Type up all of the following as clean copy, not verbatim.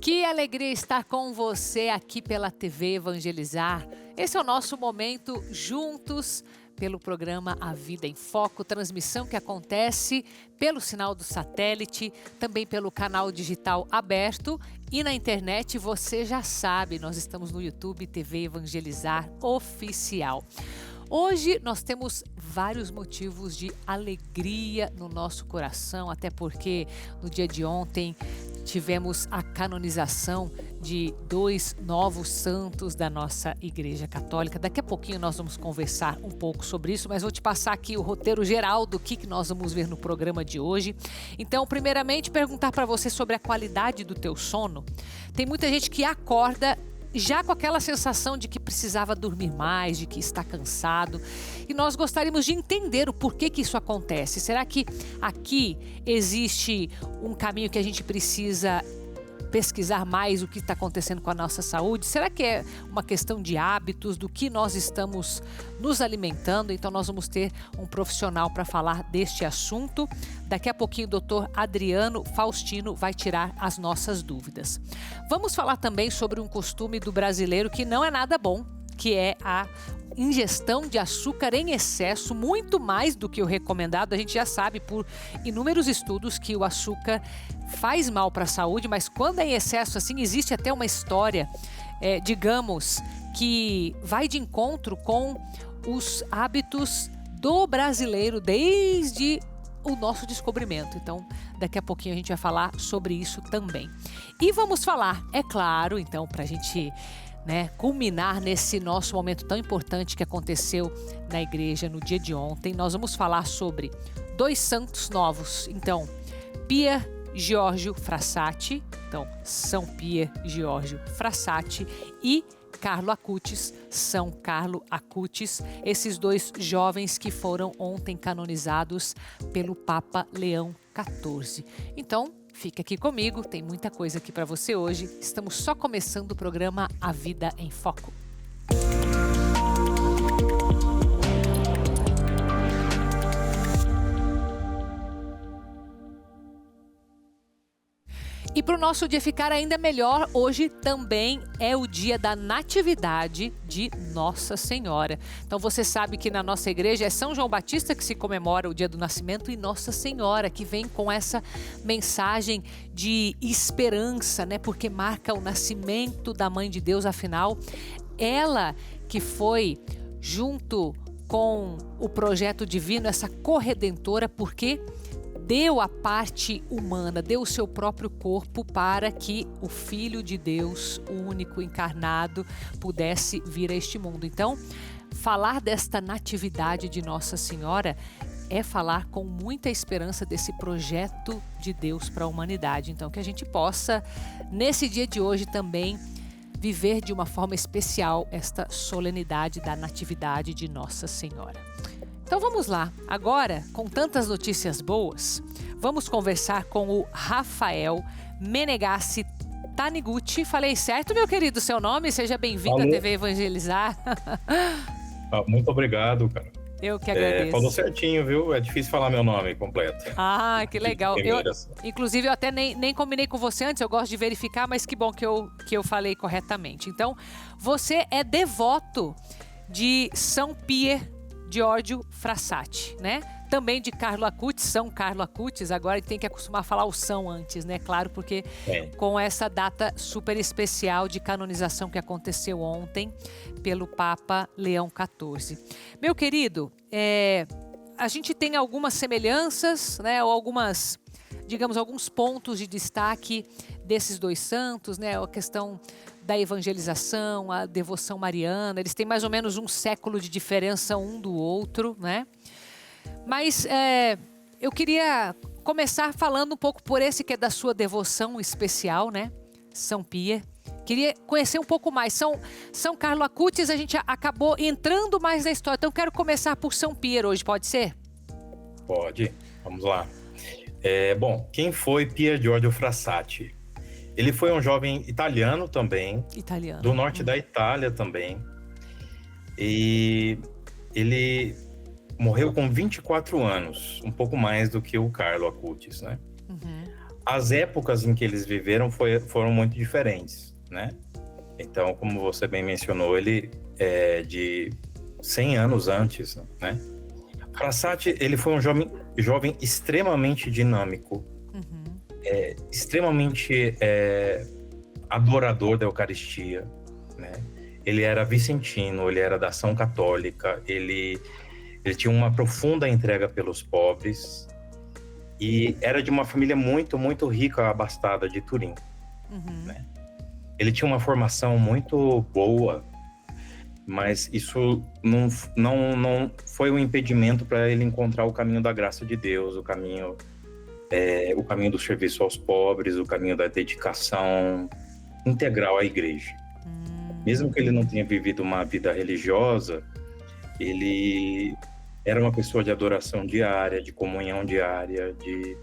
Que alegria estar com você aqui pela TV Evangelizar. Esse é o nosso momento juntos pelo programa A Vida em Foco, transmissão que acontece pelo sinal do satélite, também pelo canal digital aberto e na internet. Você já sabe, nós estamos no YouTube TV Evangelizar Oficial. Hoje nós temos vários motivos de alegria no nosso coração, até porque no dia de ontem tivemos a canonização de 2 novos santos da nossa Igreja Católica. Daqui a pouquinho nós vamos conversar um pouco sobre isso, mas vou te passar aqui o roteiro geral do que nós vamos ver no programa de hoje. Então, primeiramente, perguntar para você sobre a qualidade do teu sono. Tem muita gente que acorda já com aquela sensação de que precisava dormir mais, de que está cansado. E nós gostaríamos de entender o porquê que isso acontece. Será que aqui existe um caminho que a gente precisa pesquisar mais o que está acontecendo com a nossa saúde? Será que é uma questão de hábitos, do que nós estamos nos alimentando? Então nós vamos ter um profissional para falar deste assunto. Daqui a pouquinho o doutor Adriano Faustino vai tirar as nossas dúvidas. Vamos falar também sobre um costume do brasileiro que não é nada bom, que é a ingestão de açúcar em excesso, muito mais do que o recomendado. A gente já sabe por inúmeros estudos que o açúcar faz mal para a saúde, mas quando é em excesso assim, existe até uma história, digamos, que vai de encontro com os hábitos do brasileiro desde o nosso descobrimento. Então, daqui a pouquinho a gente vai falar sobre isso também. E vamos falar, é claro, então, para a gente culminar nesse nosso momento tão importante que aconteceu na igreja no dia de ontem, nós vamos falar sobre 2 santos novos. Então, Pier Giorgio Frassati, então São Pier Giorgio Frassati, e Carlo Acutis, São Carlo Acutis, esses 2 jovens que foram ontem canonizados pelo Papa Leão XIV. Então, fica aqui comigo, tem muita coisa aqui para você hoje. Estamos só começando o programa A Vida em Foco. E para o nosso dia ficar ainda melhor, hoje também é o dia da Natividade de Nossa Senhora. Então você sabe que na nossa igreja é São João Batista que se comemora o dia do nascimento e Nossa Senhora que vem com essa mensagem de esperança, porque marca o nascimento da Mãe de Deus. Afinal, ela que foi junto com o projeto divino, essa corredentora, porque deu a parte humana, deu o seu próprio corpo para que o Filho de Deus, o único encarnado, pudesse vir a este mundo. Então, falar desta natividade de Nossa Senhora é falar com muita esperança desse projeto de Deus para a humanidade. Então, que a gente possa, nesse dia de hoje também, viver de uma forma especial esta solenidade da natividade de Nossa Senhora. Então vamos lá, agora, com tantas notícias boas, vamos conversar com o Rafael Menegassi Taniguchi. Falei certo, meu querido, seu nome? Seja bem-vindo à TV Evangelizar. Muito obrigado, cara. Eu que agradeço. Falou certinho, viu? É difícil falar meu nome completo. Ah, que legal. Inclusive, eu até nem combinei com você antes, eu gosto de verificar, mas que bom que eu falei corretamente. Então, você é devoto de São Pier Giorgio Frassati, Também de Carlo Acutis, São Carlo Acutis. Agora tem que acostumar a falar o São antes, Claro, porque com essa data super especial de canonização que aconteceu ontem pelo Papa Leão XIV. Meu querido, a gente tem algumas semelhanças, ou algumas, digamos, alguns pontos de destaque desses 2 santos, a questão da evangelização, a devoção mariana. Eles têm mais ou menos um século de diferença um do outro, Mas eu queria começar falando um pouco por esse que é da sua devoção especial, São Pier. Queria conhecer um pouco mais. São Carlo Acutis, a gente acabou entrando mais na história. Então quero começar por São Pier hoje, pode ser? Pode, vamos lá. Bom, quem foi Pier Giorgio Frassati? Ele foi um jovem italiano também, do norte da Itália também, e ele morreu com 24 anos, um pouco mais do que o Carlo Acutis, Uhum. as épocas em que eles viveram foram muito diferentes, né? Então, como você bem mencionou, ele é de 100 anos antes, né? Frassati, ele foi um jovem extremamente dinâmico, extremamente adorador da Eucaristia, né? Ele era vicentino, ele era da Ação Católica, ele tinha uma profunda entrega pelos pobres e era de uma família muito, muito rica, abastada de Turim, né? Ele tinha uma formação muito boa, mas isso não foi um impedimento para ele encontrar o caminho da graça de Deus, o caminho do serviço aos pobres, o caminho da dedicação integral à igreja. Mesmo que ele não tenha vivido uma vida religiosa, ele era uma pessoa de adoração diária, de comunhão diária, de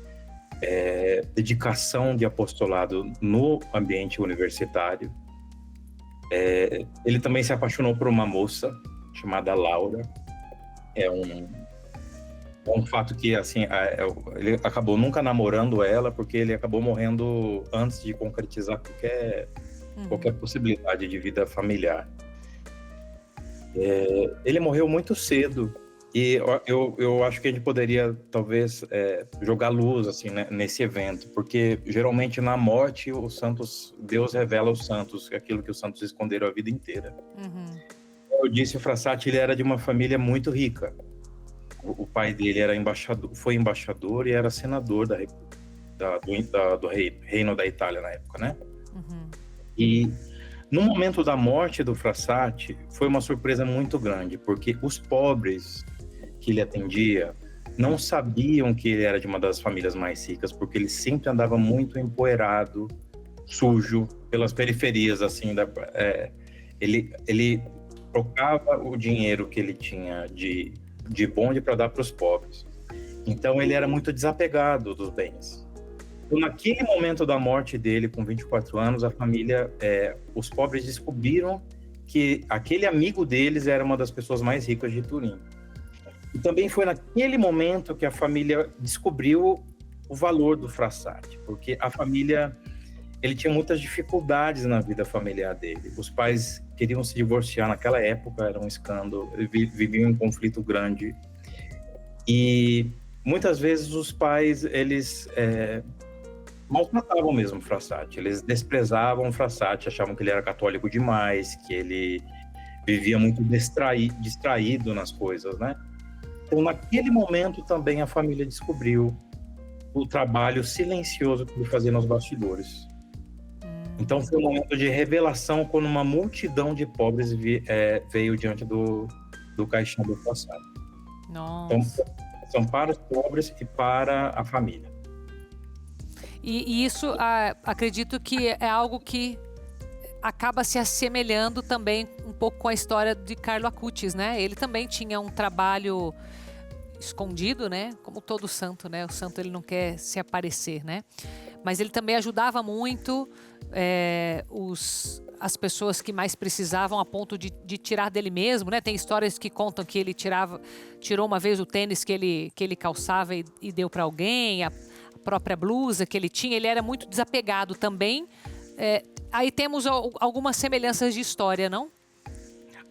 dedicação de apostolado no ambiente universitário. Ele também se apaixonou por uma moça chamada Laura. É um fato que, assim, ele acabou nunca namorando ela, porque ele acabou morrendo antes de concretizar qualquer possibilidade de vida familiar. Ele morreu muito cedo, e eu acho que a gente poderia, talvez, jogar luz, assim, né, nesse evento, porque geralmente na morte Deus revela aos santos aquilo que os santos esconderam a vida inteira. Eu disse, o Frassati, ele era de uma família muito rica. O pai dele foi embaixador e era senador do reino da Itália na época, né? E no momento da morte do Frassati, foi uma surpresa muito grande, porque os pobres que ele atendia não sabiam que ele era de uma das famílias mais ricas, porque ele sempre andava muito empoeirado, sujo, pelas periferias, assim, ele trocava o dinheiro que ele tinha de bonde para dar para os pobres. Então ele era muito desapegado dos bens. Então, naquele momento da morte dele, com 24 anos, a família, os pobres descobriram que aquele amigo deles era uma das pessoas mais ricas de Turim. E também foi naquele momento que a família descobriu o valor do Frassati, porque a família, ele tinha muitas dificuldades na vida familiar dele. Os pais queriam se divorciar naquela época, era um escândalo, viviam um conflito grande. E muitas vezes os pais, eles maltratavam mesmo o Frassati, eles desprezavam o Frassati, achavam que ele era católico demais, que ele vivia muito distraído nas coisas, né? Então, naquele momento também a família descobriu o trabalho silencioso que ele fazia nos bastidores. Então foi um momento de revelação quando uma multidão de pobres veio diante do caixão do Frassati. Nossa. Então, são para os pobres e para a família. E isso, acredito que é algo que acaba se assemelhando também um pouco com a história de Carlo Acutis, né? Ele também tinha um trabalho escondido, né? Como todo santo, né? O santo, ele não quer se aparecer, né? Mas ele também ajudava muito as pessoas que mais precisavam, a ponto de tirar dele mesmo, né? Tem histórias que contam que ele tirou uma vez o tênis que ele calçava e deu para alguém, a própria blusa que ele tinha. Ele era muito desapegado também. Aí temos algumas semelhanças de história, não?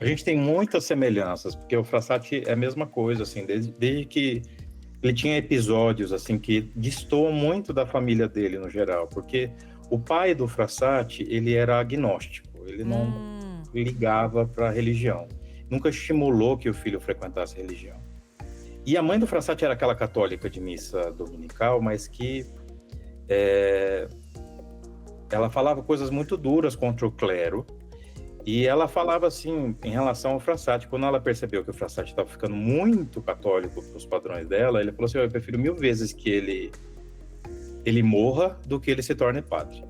A gente tem muitas semelhanças, porque o Frassati é a mesma coisa, assim, desde que ele tinha episódios, assim, que destoam muito da família dele, no geral, porque o pai do Frassati, ele era agnóstico, ele não ligava para a religião, nunca estimulou que o filho frequentasse religião. E a mãe do Frassati era aquela católica de missa dominical, mas que ela falava coisas muito duras contra o clero, e ela falava assim, em relação ao Frassati, quando ela percebeu que o Frassati estava ficando muito católico para os padrões dela, ele falou assim: eu prefiro 1000 vezes que ele morra do que ele se torne padre.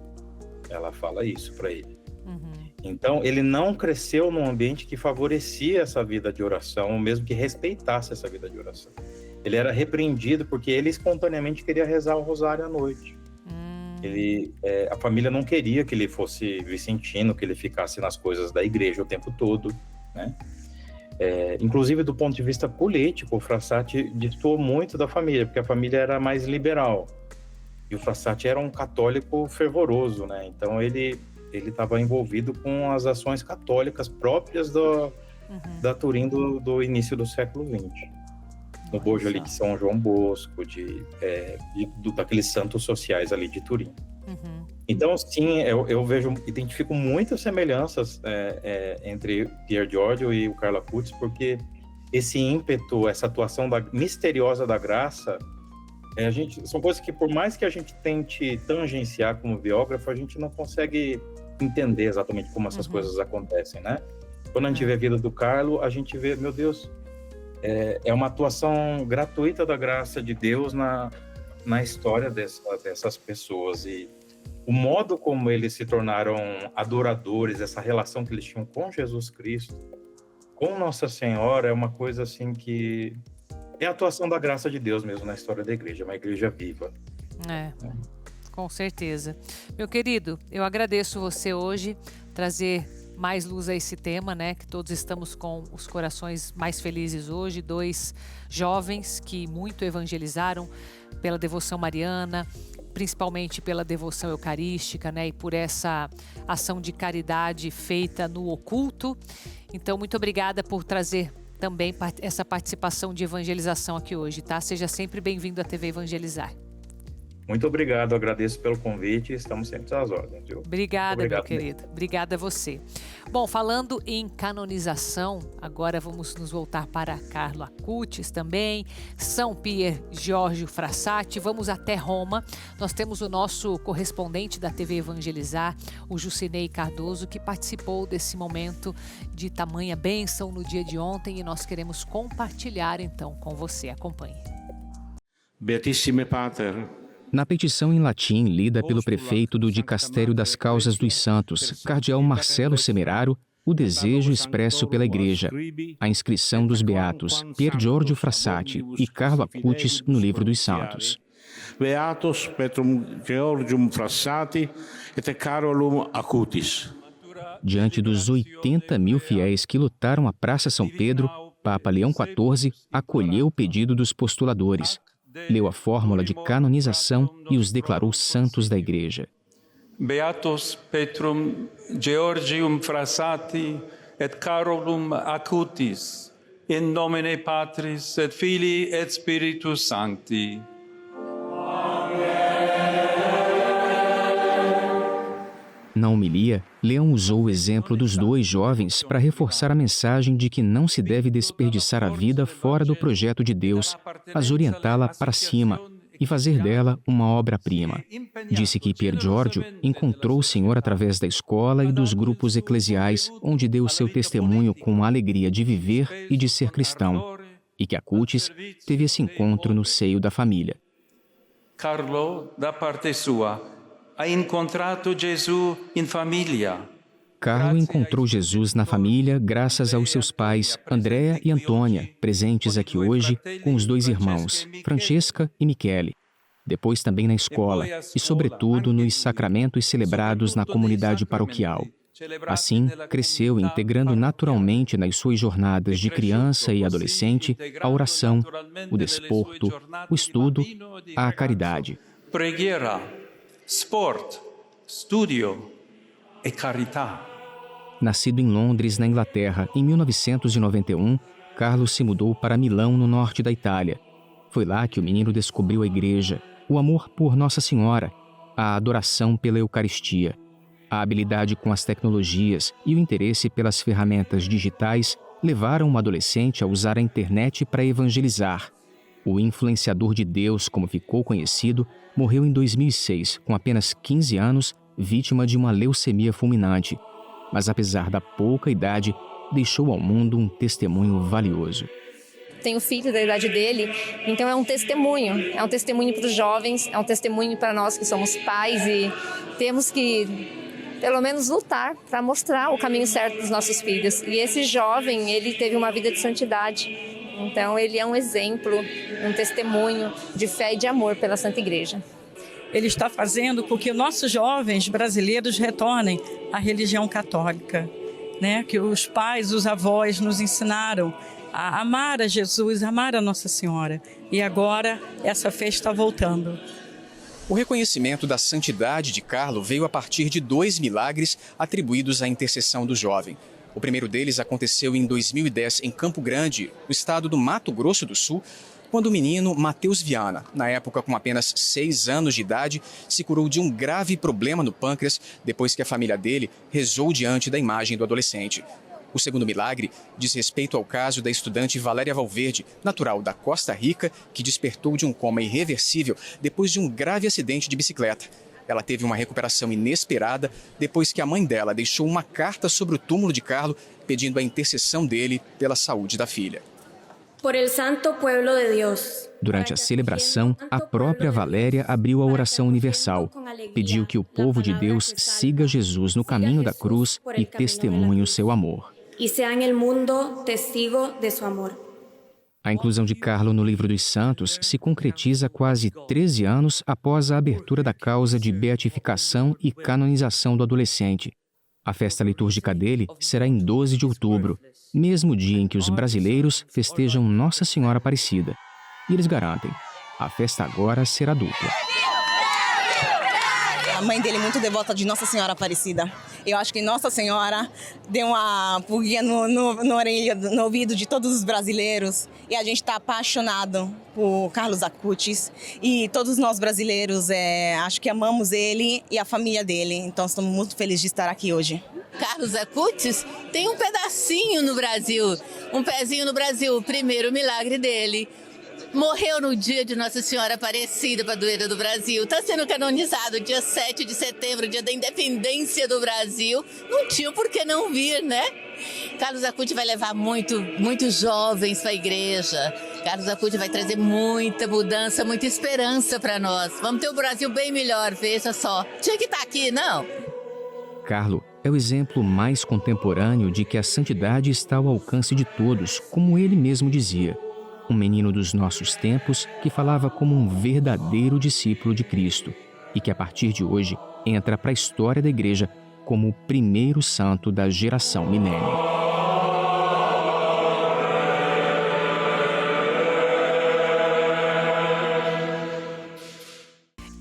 Ela fala isso para ele. Então, ele não cresceu num ambiente que favorecia essa vida de oração, mesmo que respeitasse essa vida de oração. Ele era repreendido porque ele espontaneamente queria rezar o rosário à noite. A família não queria que ele fosse vicentino, que ele ficasse nas coisas da igreja o tempo todo, né? Inclusive, do ponto de vista político, o Frassati destoou muito da família, porque a família era mais liberal. E o Frassati era um católico fervoroso, né? Então ele estava envolvido com as ações católicas próprias da Turim do início do século XX. No bojo ali de São João Bosco, daqueles santos sociais ali de Turim. Então, sim, eu identifico muitas semelhanças entre Pier Giorgio e o Carlo Acutis, porque esse ímpeto, essa atuação misteriosa da graça, são coisas que, por mais que a gente tente tangenciar como biógrafo, a gente não consegue entender exatamente como essas coisas acontecem, né? Quando a gente vê a vida do Carlo, a gente vê, meu Deus, é uma atuação gratuita da graça de Deus na história dessas pessoas. E o modo como eles se tornaram adoradores, essa relação que eles tinham com Jesus Cristo, com Nossa Senhora, é uma coisa assim que é a atuação da graça de Deus mesmo na história da igreja, uma igreja viva. Com certeza. Meu querido, eu agradeço você hoje trazer mais luz a esse tema, né? Que todos estamos com os corações mais felizes hoje. 2 jovens que muito evangelizaram pela devoção mariana, principalmente pela devoção eucarística, né? E por essa ação de caridade feita no oculto. Então, muito obrigada por trazer também essa participação de evangelização aqui hoje, tá? Seja sempre bem-vindo à TV Evangelizar. Muito obrigado, agradeço pelo convite, estamos sempre às ordens, viu? Obrigada, meu querido. Obrigada a você. Bom, falando em canonização, agora vamos nos voltar para Carlo Acutis também, São Pier Giorgio Frassati, vamos até Roma. Nós temos o nosso correspondente da TV Evangelizar, o Jucinei Cardoso, que participou desse momento de tamanha bênção no dia de ontem e nós queremos compartilhar então com você. Acompanhe. Beatissime Pater. Na petição em latim lida pelo prefeito do Dicastério das Causas dos Santos, cardeal Marcelo Semeraro, o desejo expresso pela Igreja, a inscrição dos beatos Pier Giorgio Frassati e Carlo Acutis no Livro dos Santos. Beatos Petrum Georgium Frassati et Carolum Acutis. Diante dos 80 mil fiéis que lutaram a Praça São Pedro, Papa Leão XIV acolheu o pedido dos postuladores, leu a fórmula de canonização e os declarou santos da Igreja. Beatus Petrum Georgium Frassati et Carolum Acutis, in nomine Patris et Filii et Spiritus Sancti. Na homilia, Leão usou o exemplo dos 2 jovens para reforçar a mensagem de que não se deve desperdiçar a vida fora do projeto de Deus, mas orientá-la para cima e fazer dela uma obra-prima. Disse que Pier Giorgio encontrou o Senhor através da escola e dos grupos eclesiais, onde deu seu testemunho com a alegria de viver e de ser cristão, e que Acutis teve esse encontro no seio da família. Carlo, da parte sua, ha incontrato Gesù in famiglia. Carlo encontrou Jesus na família graças aos seus pais, Andrea e Antônia, presentes aqui hoje com os 2 irmãos, Francesca e Michele. Depois também na escola e, sobretudo, nos sacramentos celebrados na comunidade paroquial. Assim, cresceu integrando naturalmente nas suas jornadas de criança e adolescente a oração, o desporto, o estudo, a caridade. Preghiera, sport, studio e carità. Nascido em Londres, na Inglaterra, em 1991, Carlos se mudou para Milão, no norte da Itália. Foi lá que o menino descobriu a igreja, o amor por Nossa Senhora, a adoração pela Eucaristia, a habilidade com as tecnologias e o interesse pelas ferramentas digitais levaram o adolescente a usar a internet para evangelizar. O influenciador de Deus, como ficou conhecido, morreu em 2006, com apenas 15 anos, vítima de uma leucemia fulminante. Mas apesar da pouca idade, deixou ao mundo um testemunho valioso. Tenho filho da idade dele, então é um testemunho para os jovens, é um testemunho para nós que somos pais e temos que, pelo menos, lutar para mostrar o caminho certo para os nossos filhos. E esse jovem, ele teve uma vida de santidade, então ele é um exemplo, um testemunho de fé e de amor pela Santa Igreja. Ele está fazendo com que nossos jovens brasileiros retornem à religião católica, né? Que os pais, os avós nos ensinaram a amar a Jesus, amar a Nossa Senhora. E agora essa fé está voltando. O reconhecimento da santidade de Carlo veio a partir de 2 milagres atribuídos à intercessão do jovem. O primeiro deles aconteceu em 2010 em Campo Grande, no estado do Mato Grosso do Sul, quando o menino Matheus Viana, na época com apenas 6 anos de idade, se curou de um grave problema no pâncreas depois que a família dele rezou diante da imagem do adolescente. O segundo milagre diz respeito ao caso da estudante Valéria Valverde, natural da Costa Rica, que despertou de um coma irreversível depois de um grave acidente de bicicleta. Ela teve uma recuperação inesperada depois que a mãe dela deixou uma carta sobre o túmulo de Carlo pedindo a intercessão dele pela saúde da filha. Durante a celebração, a própria Valéria abriu a oração universal. Pediu que o povo de Deus siga Jesus no caminho da cruz e testemunhe o seu amor. A inclusão de Carlo no Livro dos Santos se concretiza quase 13 anos após a abertura da causa de beatificação e canonização do adolescente. A festa litúrgica dele será em 12 de outubro, mesmo dia em que os brasileiros festejam Nossa Senhora Aparecida. E eles garantem, a festa agora será dupla. A mãe dele é muito devota de Nossa Senhora Aparecida. Eu acho que Nossa Senhora deu uma pulguinha no ouvido de todos os brasileiros. E a gente está apaixonado por Carlos Acutis. E todos nós brasileiros, acho que amamos ele e a família dele. Então, estamos muito felizes de estar aqui hoje. Carlos Acutis tem um pedacinho no Brasil, um pezinho no Brasil, o primeiro milagre dele. Morreu no dia de Nossa Senhora Aparecida, padroeira do Brasil. Está sendo canonizado dia 7 de setembro, dia da independência do Brasil. Não tinha por que não vir, né? Carlos Acutis vai levar muitos jovens para a igreja. Carlos Acutis vai trazer muita mudança, muita esperança para nós. Vamos ter um Brasil bem melhor, veja só. Tinha que estar aqui, não? Carlo é o exemplo mais contemporâneo de que a santidade está ao alcance de todos, como ele mesmo dizia. Um menino dos nossos tempos que falava como um verdadeiro discípulo de Cristo e que, a partir de hoje, entra para a história da Igreja como o primeiro santo da geração milênio.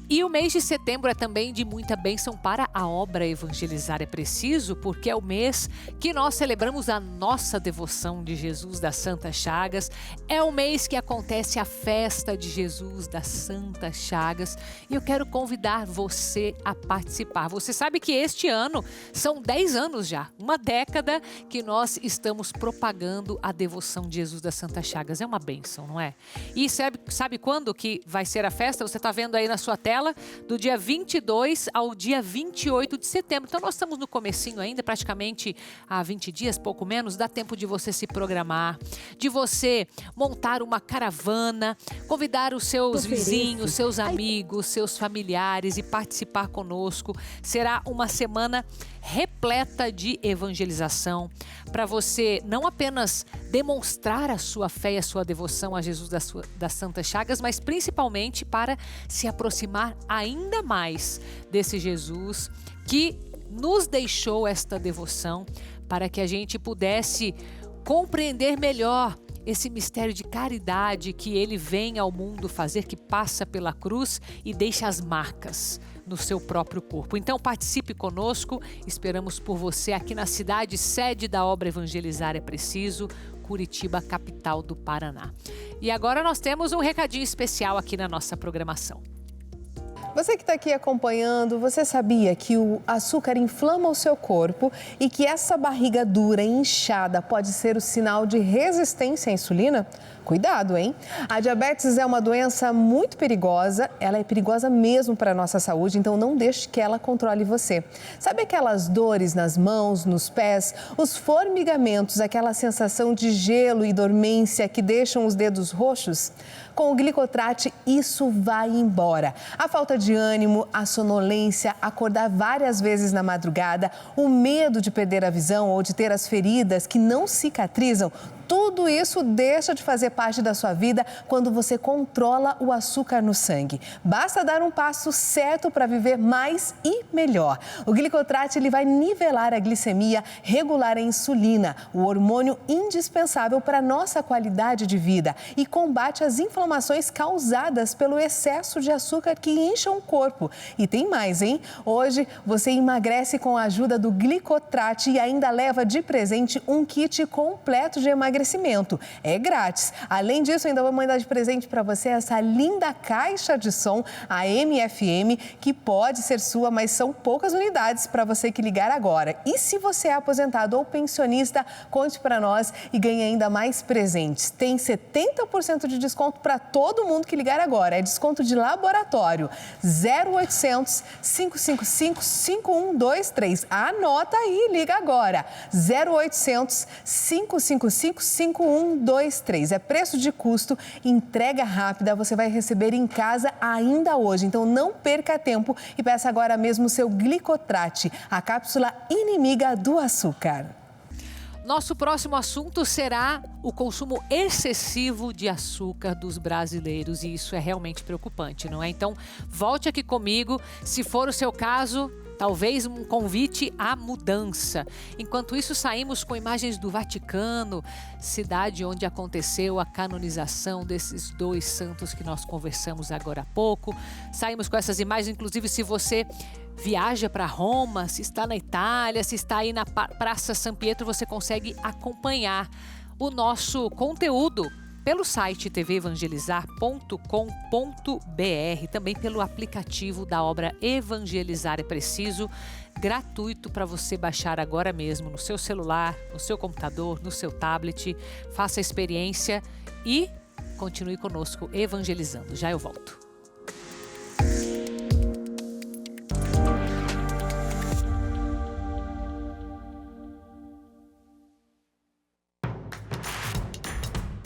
E o mês de setembro é também de muita bênção para a obra Evangelizar é Preciso, porque é o mês que nós celebramos a nossa devoção de Jesus das Santas Chagas. É o mês que acontece a festa de Jesus das Santas Chagas. E eu quero convidar você a participar. Você sabe que este ano são 10 anos já, uma década que nós estamos propagando a devoção de Jesus das Santas Chagas. É uma bênção, não é? E sabe quando que vai ser a festa? Você está vendo aí na sua tela? Do dia 22 ao dia 28 de setembro. Então nós estamos no comecinho ainda, praticamente há 20 dias, pouco menos. Dá tempo de você se programar, de você montar uma caravana, convidar os seus vizinhos, seus amigos, seus familiares e participar conosco. Será uma semana repleta de evangelização para você não apenas demonstrar a sua fé e a sua devoção a Jesus das Santas Chagas, mas principalmente para se aproximar ainda mais desse Jesus que nos deixou esta devoção para que a gente pudesse compreender melhor esse mistério de caridade que ele vem ao mundo fazer, que passa pela cruz e deixa as marcas no seu próprio corpo. Então participe conosco, esperamos por você aqui na cidade sede da obra Evangelizar é Preciso, Curitiba, capital do Paraná. E agora nós temos um recadinho especial aqui na nossa programação. Você que está aqui acompanhando, você sabia que o açúcar inflama o seu corpo e que essa barriga dura e inchada pode ser o sinal de resistência à insulina? Cuidado, hein? A diabetes é uma doença muito perigosa, ela é perigosa mesmo para a nossa saúde, então não deixe que ela controle você. Sabe aquelas dores nas mãos, nos pés, os formigamentos, aquela sensação de gelo e dormência que deixam os dedos roxos? Com o Glicotrate, isso vai embora. A falta de ânimo, a sonolência, acordar várias vezes na madrugada, o medo de perder a visão ou de ter as feridas que não cicatrizam, tudo isso deixa de fazer parte da sua vida quando você controla o açúcar no sangue. Basta dar um passo certo para viver mais e melhor. O Glicotrate ele vai nivelar a glicemia, regular a insulina, o hormônio indispensável para a nossa qualidade de vida, e combate as inflamações causadas pelo excesso de açúcar que incham o corpo. E tem mais, hein? Hoje você emagrece com a ajuda do Glicotrate e ainda leva de presente um kit completo de emagrecimento. É grátis. Além disso, ainda vou mandar de presente para você essa linda caixa de som, a MFM, que pode ser sua, mas são poucas unidades para você que ligar agora. E se você é aposentado ou pensionista, conte para nós e ganhe ainda mais presentes. Tem 70% de desconto para todo mundo que ligar agora. É desconto de laboratório. 0800 555 5123. Anota aí e liga agora. 0800 555 5123. É preço de custo, entrega rápida, você vai receber em casa ainda hoje. Então não perca tempo e peça agora mesmo o seu Glicotrate, a cápsula inimiga do açúcar. Nosso próximo assunto será o consumo excessivo de açúcar dos brasileiros, e isso é realmente preocupante, não é? Então, volte aqui comigo, se for o seu caso, talvez um convite à mudança. Enquanto isso, saímos com imagens do Vaticano, cidade onde aconteceu a canonização desses dois santos que nós conversamos agora há pouco. Saímos com essas imagens, inclusive se você viaja para Roma, se está na Itália, se está aí na Praça San Pietro, você consegue acompanhar o nosso conteúdo pelo site tvevangelizar.com.br, também pelo aplicativo da obra Evangelizar é Preciso, gratuito para você baixar agora mesmo no seu celular, no seu computador, no seu tablet. Faça a experiência e continue conosco evangelizando. Já eu volto.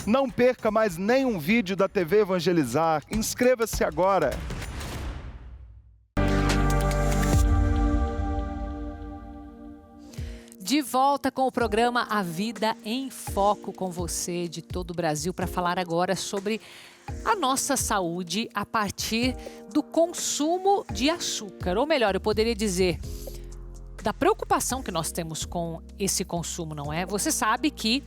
Não perca mais nenhum vídeo da TV Evangelizar. Inscreva-se agora. De volta com o programa A Vida em Foco, com você de todo o Brasil, para falar agora sobre a nossa saúde a partir do consumo de açúcar. Ou melhor, eu poderia dizer, da preocupação que nós temos com esse consumo, não é? Você sabe que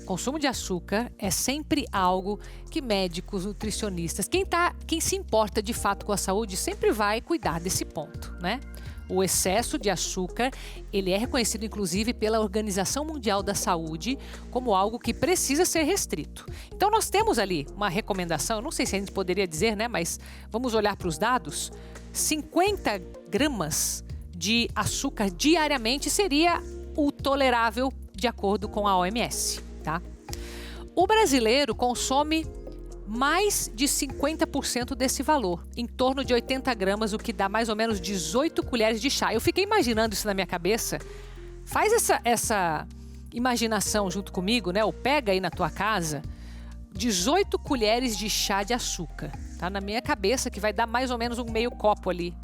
consumo de açúcar é sempre algo que médicos, nutricionistas, quem se importa de fato com a saúde sempre vai cuidar desse ponto, né? O excesso de açúcar, ele é reconhecido inclusive pela Organização Mundial da Saúde como algo que precisa ser restrito. Então nós temos ali uma recomendação, não sei se a gente poderia dizer, né? Mas vamos olhar para os dados. 50 gramas de açúcar diariamente seria o tolerável de acordo com a OMS. Tá? O brasileiro consome mais de 50% desse valor, em torno de 80 gramas, o que dá mais ou menos 18 colheres de chá. Eu fiquei imaginando isso na minha cabeça. Faz essa imaginação junto comigo, né? Ou pega aí na tua casa 18 colheres de chá de açúcar. Tá na minha cabeça que vai dar mais ou menos um meio copo ali.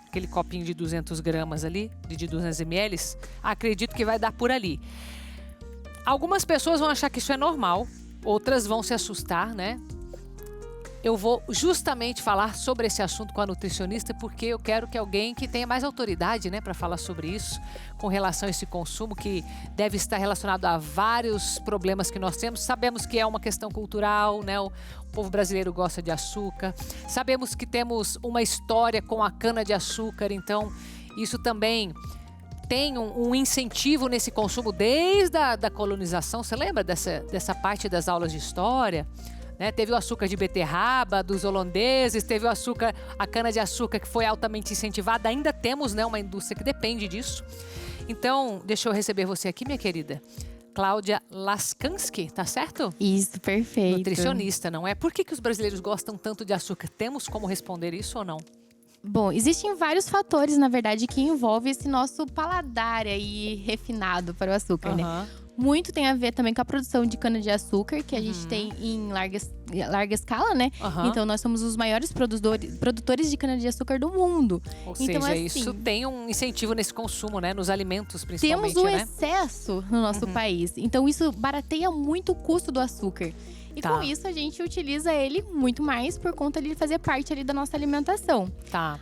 Aquele copinho de 200 gramas ali, de 200 ml. Acredito que vai dar por ali. Algumas pessoas vão achar que isso é normal, outras vão se assustar, né? Eu vou justamente falar sobre esse assunto com a nutricionista porque eu quero que alguém que tenha mais autoridade, né, para falar sobre isso, com relação a esse consumo que deve estar relacionado a vários problemas que nós temos. Sabemos que é uma questão cultural, né? O povo brasileiro gosta de açúcar. Sabemos que temos uma história com a cana-de-açúcar, então isso também tem um incentivo nesse consumo desde a colonização. Você lembra dessa parte das aulas de história? Né? Teve o açúcar de beterraba dos holandeses, teve o açúcar, a cana-de-açúcar que foi altamente incentivada. Ainda temos, né, uma indústria que depende disso. Então, deixa eu receber você aqui, minha querida. Cláudia Laskansky, tá certo? Isso, perfeito. Nutricionista, não é? Por que os brasileiros gostam tanto de açúcar? Temos como responder isso ou não? Bom, existem vários fatores, na verdade, que envolvem esse nosso paladar aí refinado para o açúcar, né? Muito tem a ver também com a produção de cana-de-açúcar, que a gente tem em larga escala, né? Então, nós somos os maiores produtores de cana-de-açúcar do mundo. Ou então, seja, assim, isso tem um incentivo nesse consumo, né? Nos alimentos, principalmente, temos o né? excesso no nosso país. Então, isso barateia muito o custo do açúcar. E com isso, a gente utiliza ele muito mais por conta de fazer parte ali da nossa alimentação.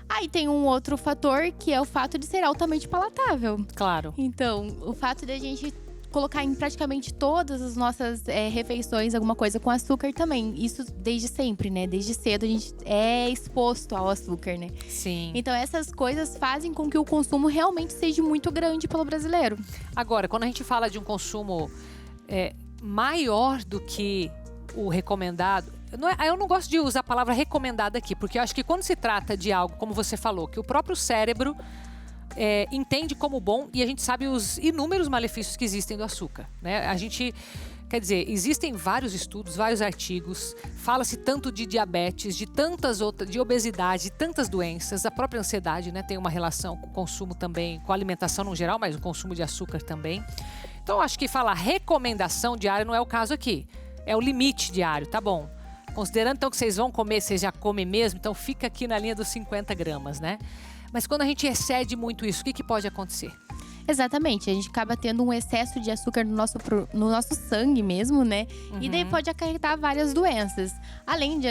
Aí tem um outro fator, que é o fato de ser altamente palatável. Claro. Então, o fato de a gente colocar em praticamente todas as nossas refeições alguma coisa com açúcar também. Isso desde sempre, né? Desde cedo a gente é exposto ao açúcar, né? Sim. Então essas coisas fazem com que o consumo realmente seja muito grande pelo brasileiro. Agora, quando a gente fala de um consumo maior do que o recomendado… Eu não gosto de usar a palavra recomendada aqui, porque eu acho que quando se trata de algo, como você falou, que o próprio cérebro… entende como bom, e a gente sabe os inúmeros malefícios que existem do açúcar, né? A gente, quer dizer, existem vários estudos, vários artigos, fala-se tanto de diabetes, de tantas outras, de obesidade, de tantas doenças, a própria ansiedade, né? Tem uma relação com o consumo também, com a alimentação no geral, mas o consumo de açúcar também. Então, acho que falar recomendação diária não é o caso aqui, é o limite diário, tá bom? Considerando então que vocês vão comer, vocês já comem mesmo, então fica aqui na linha dos 50 gramas, né? Mas quando a gente excede muito isso, o que pode acontecer? Exatamente, a gente acaba tendo um excesso de açúcar no nosso sangue mesmo, né? E daí pode acarretar várias doenças. Além de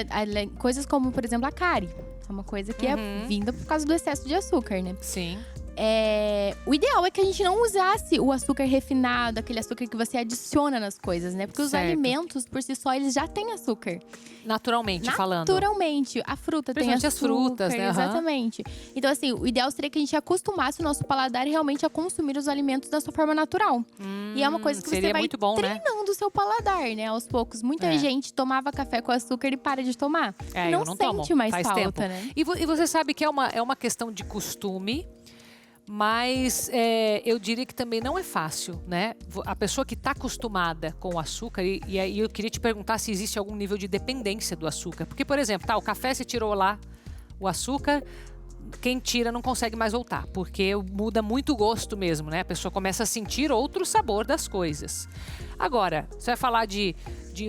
coisas como, por exemplo, a cárie. É uma coisa que é vinda por causa do excesso de açúcar, né? Sim. O ideal é que a gente não usasse o açúcar refinado, aquele açúcar que você adiciona nas coisas, né? Porque os alimentos, por si só, eles já têm açúcar. Naturalmente falando. Naturalmente. A fruta tem açúcar. As frutas, né? Exatamente. Então, assim, o ideal seria que a gente acostumasse o nosso paladar realmente a consumir os alimentos da sua forma natural. E é uma coisa que você vai muito bom, treinando o seu paladar, né? Aos poucos. Muita gente tomava café com açúcar e para de tomar. Não sente tomo. mais Faz falta, tempo. né? E você sabe que é uma questão de costume. Mas eu diria que também não é fácil, né? A pessoa que está acostumada com o açúcar, e aí eu queria te perguntar se existe algum nível de dependência do açúcar. Porque, por exemplo, o café você tirou lá o açúcar, quem tira não consegue mais voltar, porque muda muito o gosto mesmo, né? A pessoa começa a sentir outro sabor das coisas. Agora, você vai falar de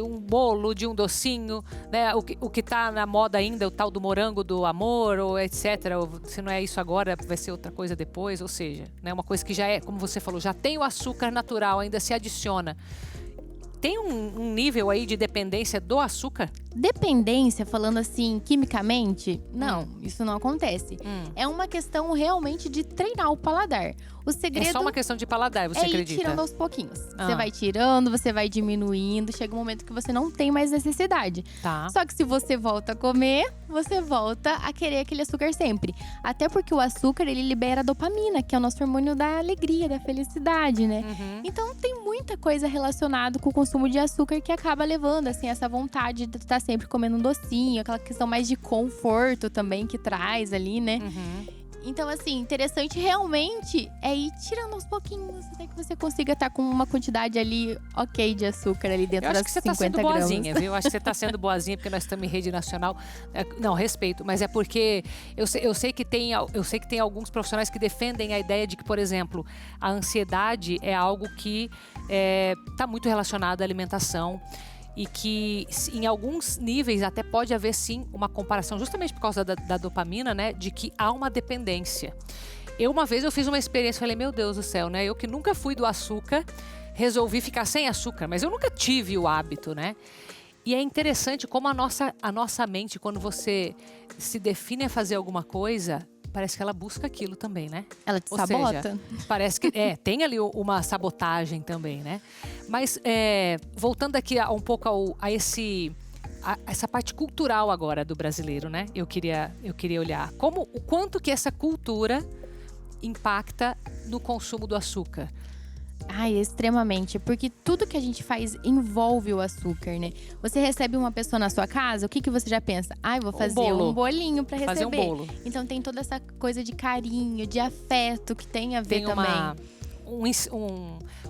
um bolo, de um docinho, né? O que tá na moda ainda, o tal do morango do amor, ou etc. Ou, se não é isso agora, vai ser outra coisa depois. Ou seja, né? Uma coisa que já é, como você falou, já tem o açúcar natural, ainda se adiciona. Tem um nível aí de dependência do açúcar? Dependência, falando assim, quimicamente, não, isso não acontece. É uma questão realmente de treinar o paladar. O segredo é só uma questão de paladar, você acredita? Ir tirando aos pouquinhos. Você vai tirando, você vai diminuindo, chega um momento que você não tem mais necessidade. Só que se você volta a comer, você volta a querer aquele açúcar sempre. Até porque o açúcar, ele libera dopamina, que é o nosso hormônio da alegria, da felicidade, né? Então tem muita coisa relacionada com o consumo de açúcar que acaba levando, assim, essa vontade de estar sempre comendo um docinho, aquela questão mais de conforto também que traz ali, né? Então, assim, interessante realmente é ir tirando aos pouquinhos, até que você consiga estar com uma quantidade ali ok de açúcar ali dentro das 50 gramas. Eu acho que você está sendo boazinha, viu? Eu acho que você está sendo boazinha porque nós estamos em rede nacional. Não, respeito, mas é porque eu sei que tem alguns profissionais que defendem a ideia de que, por exemplo, a ansiedade é algo que está muito relacionado à alimentação. E que em alguns níveis até pode haver sim uma comparação, justamente por causa da dopamina, né? De que há uma dependência. Uma vez eu fiz uma experiência, falei, meu Deus do céu, né? Eu que nunca fui do açúcar, resolvi ficar sem açúcar, mas eu nunca tive o hábito, né? E é interessante como a nossa mente, quando você se define a fazer alguma coisa, parece que ela busca aquilo também, né? Ela te sabota. Seja, parece que tem ali uma sabotagem também, né? Mas voltando aqui um pouco a essa parte cultural agora do brasileiro, né? Eu queria olhar o quanto que essa cultura impacta no consumo do açúcar. Ai, extremamente, porque tudo que a gente faz envolve o açúcar, né? Você recebe uma pessoa na sua casa, o que você já pensa? Ai, vou fazer um bolinho pra receber. Fazer um bolo. Então tem toda essa coisa de carinho, de afeto que tem a ver também.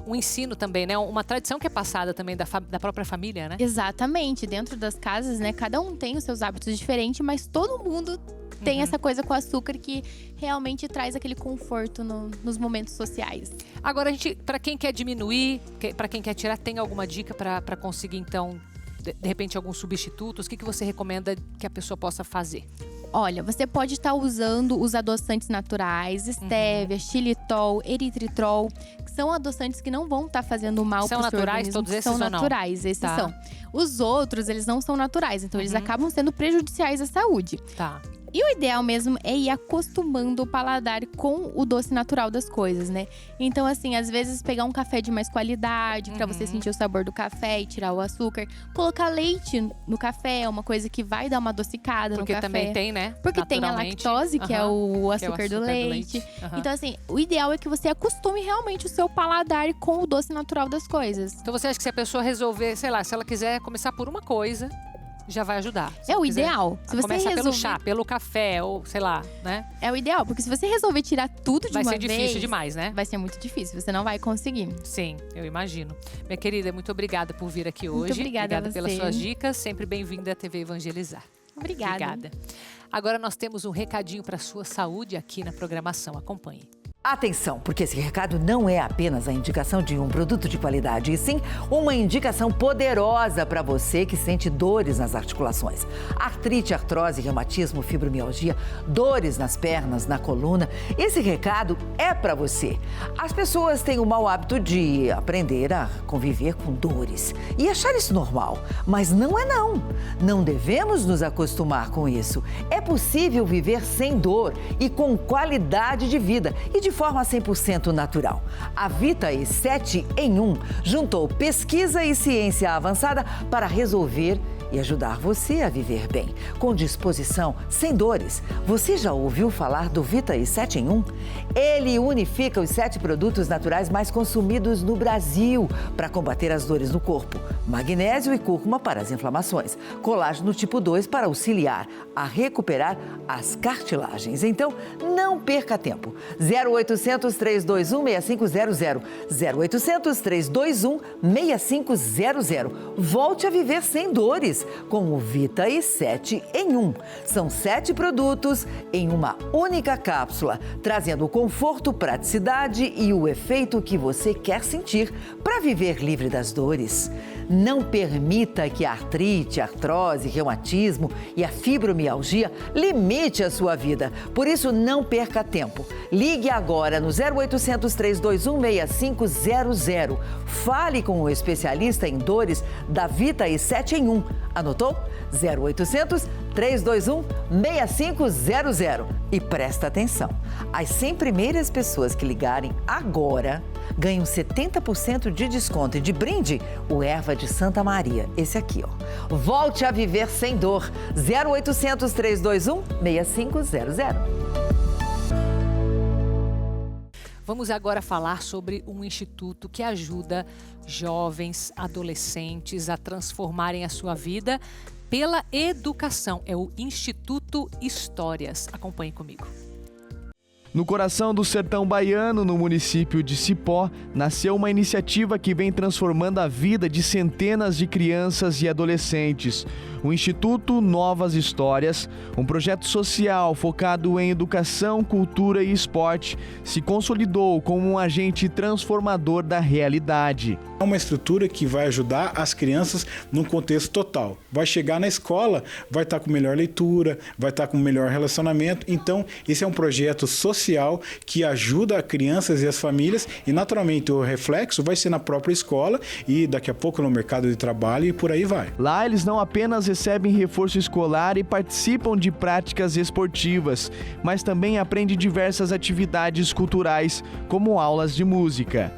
Um ensino também, né? Uma tradição que é passada também da própria família, né? Exatamente, dentro das casas, né? Cada um tem os seus hábitos diferentes, mas todo mundo tem essa coisa com açúcar que realmente traz aquele conforto nos momentos sociais. Agora, para quem quer diminuir, para quem quer tirar, tem alguma dica para conseguir, então, de repente, alguns substitutos? O que você recomenda que a pessoa possa fazer? Olha, você pode estar usando os adoçantes naturais, estévia, xilitol, eritritol, que são adoçantes que não vão estar fazendo mal para o seu organismo. Todos esses são naturais, esses são. Os outros, eles não são naturais, então eles acabam sendo prejudiciais à saúde. Tá. E o ideal mesmo é ir acostumando o paladar com o doce natural das coisas, né? Então, assim, às vezes pegar um café de mais qualidade pra você sentir o sabor do café e tirar o açúcar. Colocar leite no café é uma coisa que vai dar uma adocicada no café. Porque também tem, né? Porque tem a lactose, que é o açúcar do leite. Então, assim, o ideal é que você acostume realmente o seu paladar com o doce natural das coisas. Então, você acha que se a pessoa resolver, sei lá, se ela quiser começar por uma coisa, já vai ajudar. É o ideal. Se você começa pelo chá, pelo café, ou sei lá, né? É o ideal, porque se você resolver tirar tudo de uma vez… Vai ser difícil demais, né? Vai ser muito difícil, você não vai conseguir. Sim, eu imagino. Minha querida, muito obrigada por vir aqui hoje. Muito obrigada a você. Pelas suas dicas. Sempre bem-vinda à TV Evangelizar. Obrigada. Agora nós temos um recadinho para a sua saúde aqui na programação. Acompanhe. Atenção, porque esse recado não é apenas a indicação de um produto de qualidade, e sim uma indicação poderosa para você que sente dores nas articulações. Artrite, artrose, reumatismo, fibromialgia, dores nas pernas, na coluna. Esse recado é para você. As pessoas têm o mau hábito de aprender a conviver com dores e achar isso normal, mas não é não. Não devemos nos acostumar com isso. É possível viver sem dor e com qualidade de vida e de forma 100% natural. A Vitae 7 em 1 juntou pesquisa e ciência avançada para resolver e ajudar você a viver bem, com disposição, sem dores. Você já ouviu falar do Vitae 7 em 1? Ele unifica os 7 produtos naturais mais consumidos no Brasil para combater as dores no corpo. Magnésio e cúrcuma para as inflamações. Colágeno tipo 2 para auxiliar a recuperar as cartilagens. Então, não perca tempo. 0800 321 6500. 0800 321 6500. Volte a viver sem dores com o Vitae 7 em 1. São 7 produtos em uma única cápsula, trazendo conforto, praticidade e o efeito que você quer sentir para viver livre das dores. Não permita que a artrite, a artrose, reumatismo e a fibromialgia limite a sua vida. Por isso, não perca tempo. Ligue agora no 0800 321 6500. Fale com o especialista em dores da Vitae 7 em 1. Anotou? 0800 321 6500. E presta atenção, as 100 primeiras pessoas que ligarem agora ganham 70% de desconto e de brinde o Erva de Santa Maria. Esse aqui, ó. Volte a viver sem dor. 0800 321 6500. Vamos agora falar sobre um instituto que ajuda jovens, adolescentes a transformarem a sua vida pela educação. É o Instituto Histórias. Acompanhe comigo. No coração do sertão baiano, no município de Cipó, nasceu uma iniciativa que vem transformando a vida de centenas de crianças e adolescentes. O Instituto Novas Histórias, um projeto social focado em educação, cultura e esporte, se consolidou como um agente transformador da realidade. É uma estrutura que vai ajudar as crianças num contexto total. Vai chegar na escola, vai estar com melhor leitura, vai estar com melhor relacionamento. Então, esse é um projeto social que ajuda as crianças e as famílias e, naturalmente, o reflexo vai ser na própria escola e daqui a pouco no mercado de trabalho e por aí vai. Lá, eles não apenas recebem reforço escolar e participam de práticas esportivas, mas também aprendem diversas atividades culturais, como aulas de música.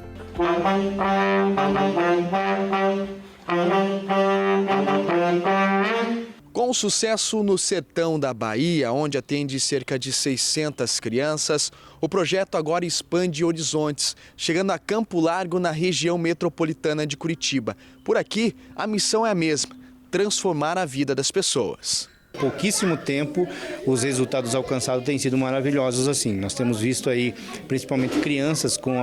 Com sucesso no sertão da Bahia, onde atende cerca de 600 crianças, o projeto agora expande horizontes, chegando a Campo Largo, na região metropolitana de Curitiba. Por aqui, a missão é a mesma: transformar a vida das pessoas. Pouquíssimo tempo, os resultados alcançados têm sido maravilhosos assim. Nós temos visto aí, principalmente crianças com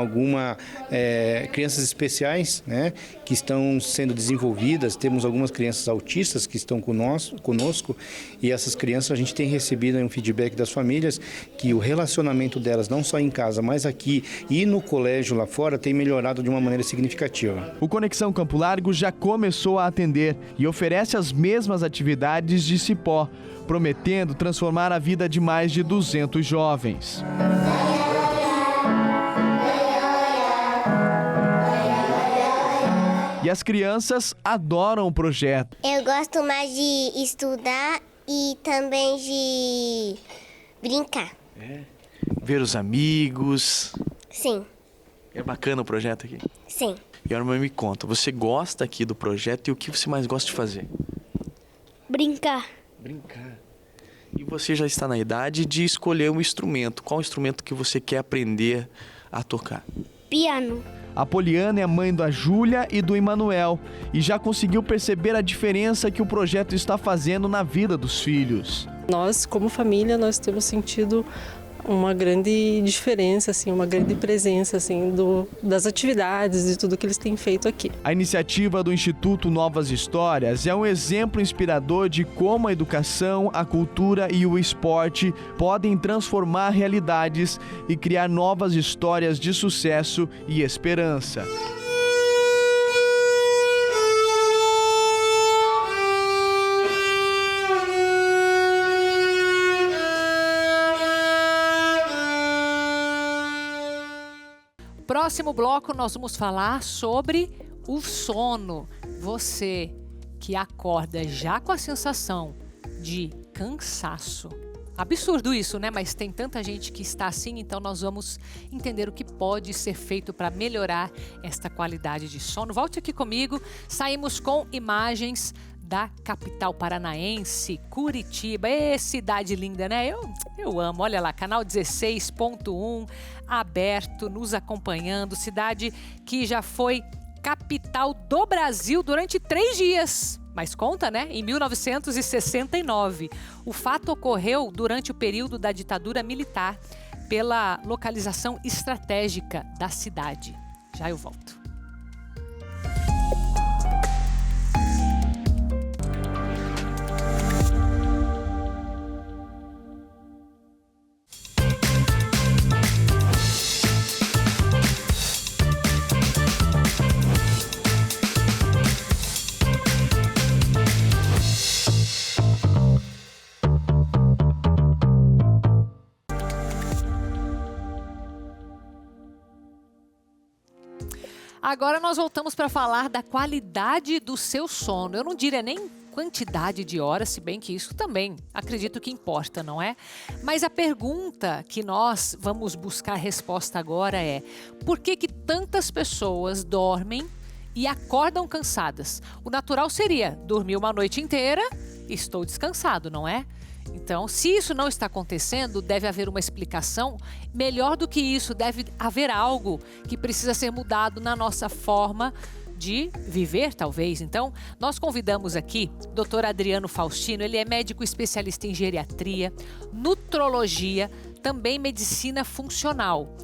crianças especiais, né, que estão sendo desenvolvidas. Temos algumas crianças autistas que estão conosco, e essas crianças a gente tem recebido um feedback das famílias que o relacionamento delas, não só em casa, mas aqui e no colégio lá fora, tem melhorado de uma maneira significativa. O Conexão Campo Largo já começou a atender e oferece as mesmas atividades de Cipó, prometendo transformar a vida de mais de 200 jovens. E as crianças adoram o projeto. Eu gosto mais de estudar e também de brincar. Ver os amigos. Sim. É bacana o projeto aqui? Sim. E agora me conta, você gosta aqui do projeto e o que você mais gosta de fazer? Brincar. Brincar. E você já está na idade de escolher um instrumento. Qual instrumento que você quer aprender a tocar? Piano. A Poliana é mãe da Júlia e do Emanuel e já conseguiu perceber a diferença que o projeto está fazendo na vida dos filhos. Nós, como família, nós temos sentido uma grande diferença, assim, uma grande presença assim, das atividades e tudo que eles têm feito aqui. A iniciativa do Instituto Novas Histórias é um exemplo inspirador de como a educação, a cultura e o esporte podem transformar realidades e criar novas histórias de sucesso e esperança. Próximo bloco nós vamos falar sobre o sono. Você que acorda já com a sensação de cansaço. Absurdo isso, né? Mas tem tanta gente que está assim, então nós vamos entender o que pode ser feito para melhorar esta qualidade de sono. Volte aqui comigo, saímos com imagens da capital paranaense, Curitiba. Cidade linda, né? Eu amo. Olha lá, canal 16.1 aberto, nos acompanhando. Cidade que já foi capital do Brasil durante 3 dias. Mas conta, né? Em 1969. O fato ocorreu durante o período da ditadura militar pela localização estratégica da cidade. Já eu volto. Agora nós voltamos para falar da qualidade do seu sono. Eu não diria nem quantidade de horas, se bem que isso também acredito que importa, não é? Mas a pergunta que nós vamos buscar resposta agora é: por que tantas pessoas dormem e acordam cansadas? O natural seria dormir uma noite inteira, estou descansado, não é? Então, se isso não está acontecendo, deve haver uma explicação. Melhor do que isso, deve haver algo que precisa ser mudado na nossa forma de viver, talvez. Então, nós convidamos aqui o Dr. Adriano Faustino. Ele é médico especialista em geriatria, nutrologia, também medicina funcional.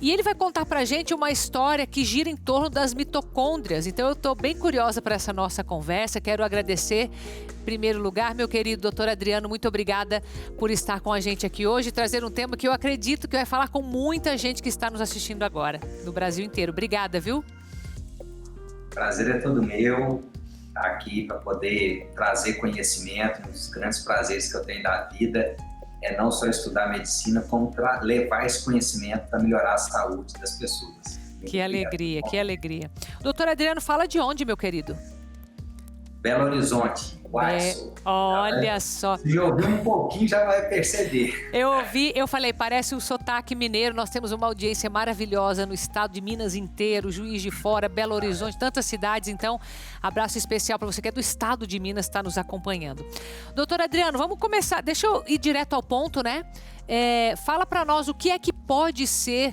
E ele vai contar pra gente uma história que gira em torno das mitocôndrias. Então eu estou bem curiosa para essa nossa conversa. Quero agradecer, em primeiro lugar, meu querido doutor Adriano, muito obrigada por estar com a gente aqui hoje e trazer um tema que eu acredito que vai falar com muita gente que está nos assistindo agora, no Brasil inteiro. Obrigada, viu? Prazer é todo meu estar aqui para poder trazer conhecimento. Um dos grandes prazeres que eu tenho da vida é não só estudar medicina, como levar esse conhecimento para melhorar a saúde das pessoas. Que alegria, que alegria. Doutor Adriano, fala de onde, meu querido? Belo Horizonte, Watson. Olha só. Se ouvir um pouquinho, já vai perceber. Eu ouvi, eu falei, parece um sotaque mineiro. Nós temos uma audiência maravilhosa no estado de Minas inteiro, Juiz de Fora, Belo Horizonte, tantas cidades. Então, abraço especial para você que é do estado de Minas, está nos acompanhando. Doutor Adriano, vamos começar. Deixa eu ir direto ao ponto, né? Fala para nós o que é que pode ser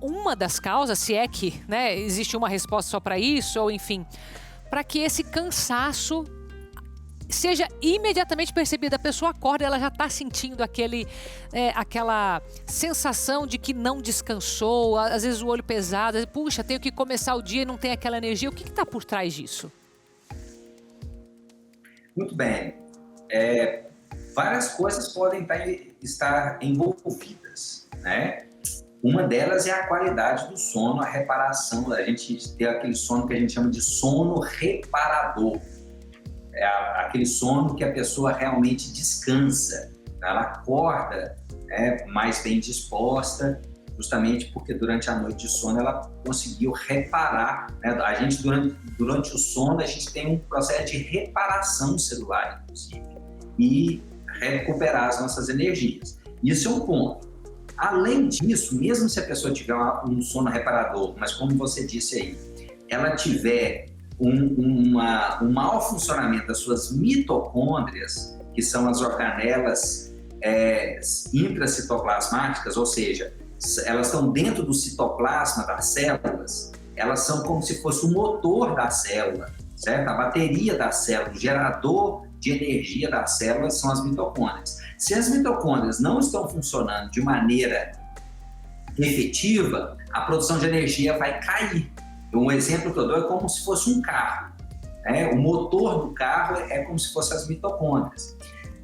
uma das causas, se é que, né, existe uma resposta só para isso, ou enfim, para que esse cansaço seja imediatamente percebida. A pessoa acorda, ela já está sentindo aquela sensação de que não descansou, às vezes o olho pesado, puxa, tenho que começar o dia e não tem aquela energia. O que está por trás disso? Muito bem. Várias coisas podem estar envolvidas, né? Uma delas é a qualidade do sono, a reparação. A gente tem aquele sono que a gente chama de sono reparador. É aquele sono que a pessoa realmente descansa. Ela acorda mais bem disposta, justamente porque durante a noite de sono ela conseguiu reparar. Né? A gente, durante o sono, a gente tem um processo de reparação celular, inclusive, e recuperar as nossas energias. Isso é um ponto. Além disso, mesmo se a pessoa tiver um sono reparador, mas como você disse aí, ela tiver um mau funcionamento das suas mitocôndrias, que são as organelas intracitoplasmáticas, ou seja, elas estão dentro do citoplasma das células, elas são como se fosse o motor da célula, certo? A bateria da célula, o gerador de energia das células são as mitocôndrias. Se as mitocôndrias não estão funcionando de maneira efetiva, a produção de energia vai cair. Um exemplo que eu dou é como se fosse um carro. O motor do carro é como se fossem as mitocôndrias.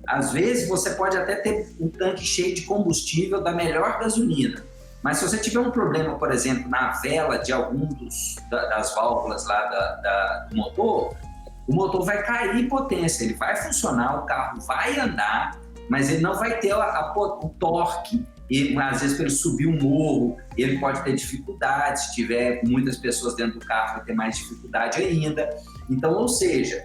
Às vezes você pode até ter um tanque cheio de combustível da melhor gasolina, mas se você tiver um problema, por exemplo, na vela de algum das válvulas lá do motor, o motor vai cair em potência, ele vai funcionar, o carro vai andar, mas ele não vai ter o torque. Às vezes, para ele subir um morro, ele pode ter dificuldade. Se tiver muitas pessoas dentro do carro, vai ter mais dificuldade ainda. Então, ou seja,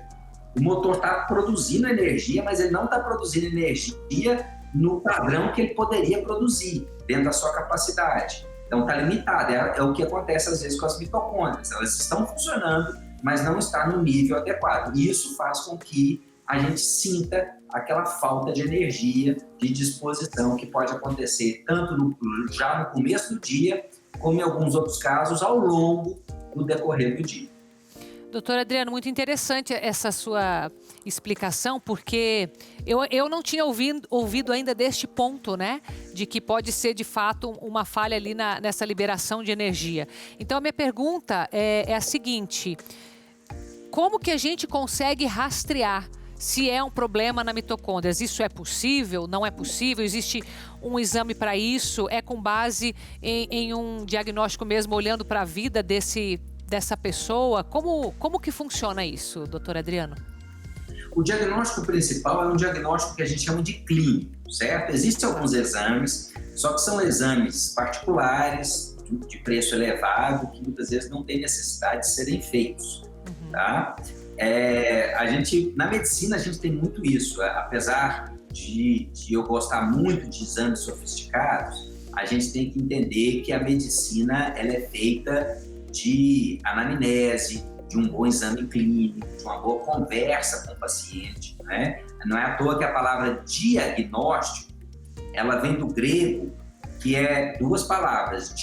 o motor está produzindo energia, mas ele não está produzindo energia no padrão que ele poderia produzir, dentro da sua capacidade. Então, está limitado. É o que acontece, às vezes, com as mitocôndrias. Elas estão funcionando, mas não está no nível adequado. E isso faz com que a gente sinta aquela falta de energia, de disposição que pode acontecer tanto já no começo do dia, como em alguns outros casos ao longo do decorrer do dia. Doutor Adriano, muito interessante essa sua explicação, porque eu não tinha ouvido ainda deste ponto, né? De que pode ser, de fato, uma falha ali nessa liberação de energia. Então, a minha pergunta é a seguinte: como que a gente consegue rastrear se é um problema na mitocôndrias? Isso é possível? Não é possível? Existe um exame para isso? É com base em um diagnóstico mesmo, olhando para a vida dessa pessoa? Como que funciona isso, doutor Adriano? O diagnóstico principal é um diagnóstico que a gente chama de clínico, certo? Existem alguns exames, só que são exames particulares, de preço elevado, que muitas vezes não tem necessidade de serem feitos, tá? Na medicina a gente tem muito isso, apesar de eu gostar muito de exames sofisticados, a gente tem que entender que a medicina ela é feita de anamnese, de um bom exame clínico, de uma boa conversa com o paciente, né? Não é à toa que a palavra diagnóstico, ela vem do grego, que é duas palavras,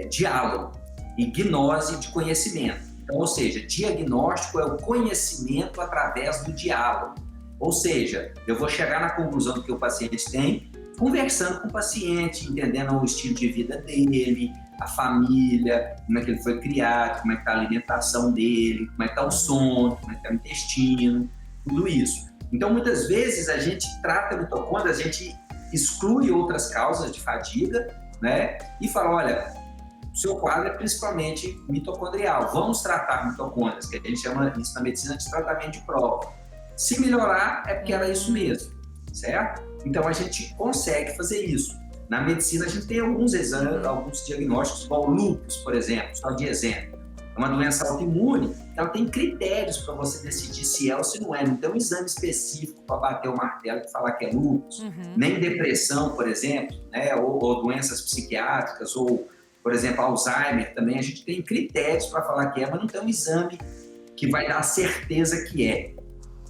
diálogo, e gnose de conhecimento. Então, ou seja, diagnóstico é o conhecimento através do diálogo. Ou seja, eu vou chegar na conclusão do que o paciente tem, conversando com o paciente, entendendo o estilo de vida dele, a família, como é que ele foi criado, como é que está a alimentação dele, como é que está o sono, como é que está o intestino, tudo isso. Então, muitas vezes, a gente trata a mitocôndria, a gente exclui outras causas de fadiga, né? E fala, olha, o seu quadro é principalmente mitocondrial. Vamos tratar mitocôndrias, que a gente chama isso na medicina de tratamento de prova. Se melhorar, é porque era isso mesmo, certo? Então, a gente consegue fazer isso. Na medicina, a gente tem alguns exames, alguns diagnósticos, igual o lúpus, por exemplo, só de exemplo. É uma doença autoimune, ela tem critérios para você decidir se é ou se não é. Não tem um exame específico para bater o martelo e falar que é lúpus. Nem depressão, por exemplo, né? ou doenças psiquiátricas, ou, por exemplo, Alzheimer também. A gente tem critérios para falar que é, mas não tem um exame que vai dar a certeza que é.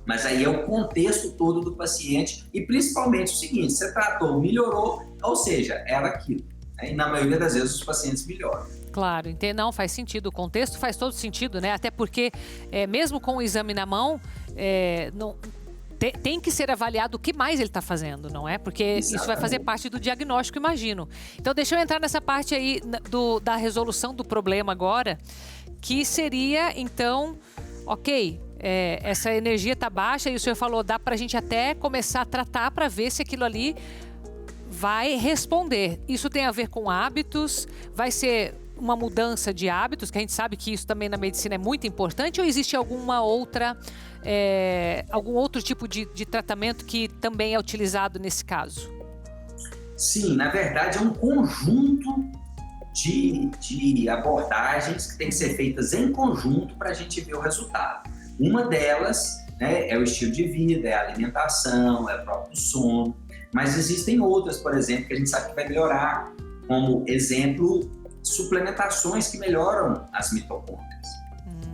Mas aí é o contexto todo do paciente e principalmente o seguinte, você tratou, melhorou, ou seja, era aquilo. né? E na maioria das vezes os pacientes melhoram. Claro, não, faz sentido. O contexto faz todo sentido, né? Até porque, mesmo com o exame na mão, tem que ser avaliado o que mais ele está fazendo, não é? Porque Exatamente. Isso vai fazer parte do diagnóstico, imagino. Então, deixa eu entrar nessa parte aí da resolução do problema agora, que seria, então, ok, essa energia está baixa e o senhor falou, dá para a gente até começar a tratar para ver se aquilo ali vai responder. Isso tem a ver com hábitos? Vai ser uma mudança de hábitos, que a gente sabe que isso também na medicina é muito importante, ou existe algum outro tipo de tratamento que também é utilizado nesse caso? Sim, na verdade é um conjunto de abordagens que tem que ser feitas em conjunto para a gente ver o resultado. Uma delas, né, é o estilo de vida, é a alimentação, é o próprio sono, mas existem outras, por exemplo, que a gente sabe que vai melhorar, como exemplo, suplementações que melhoram as mitocôndrias.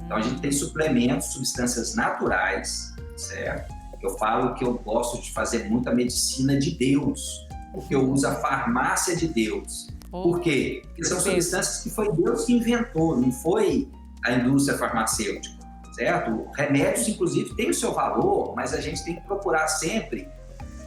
Então a gente tem suplementos, substâncias naturais, certo? Eu falo que eu gosto de fazer muita medicina de Deus, porque eu uso a farmácia de Deus. Por quê? Porque são substâncias que foi Deus que inventou, não foi a indústria farmacêutica, certo? Remédios, inclusive, têm o seu valor, mas a gente tem que procurar sempre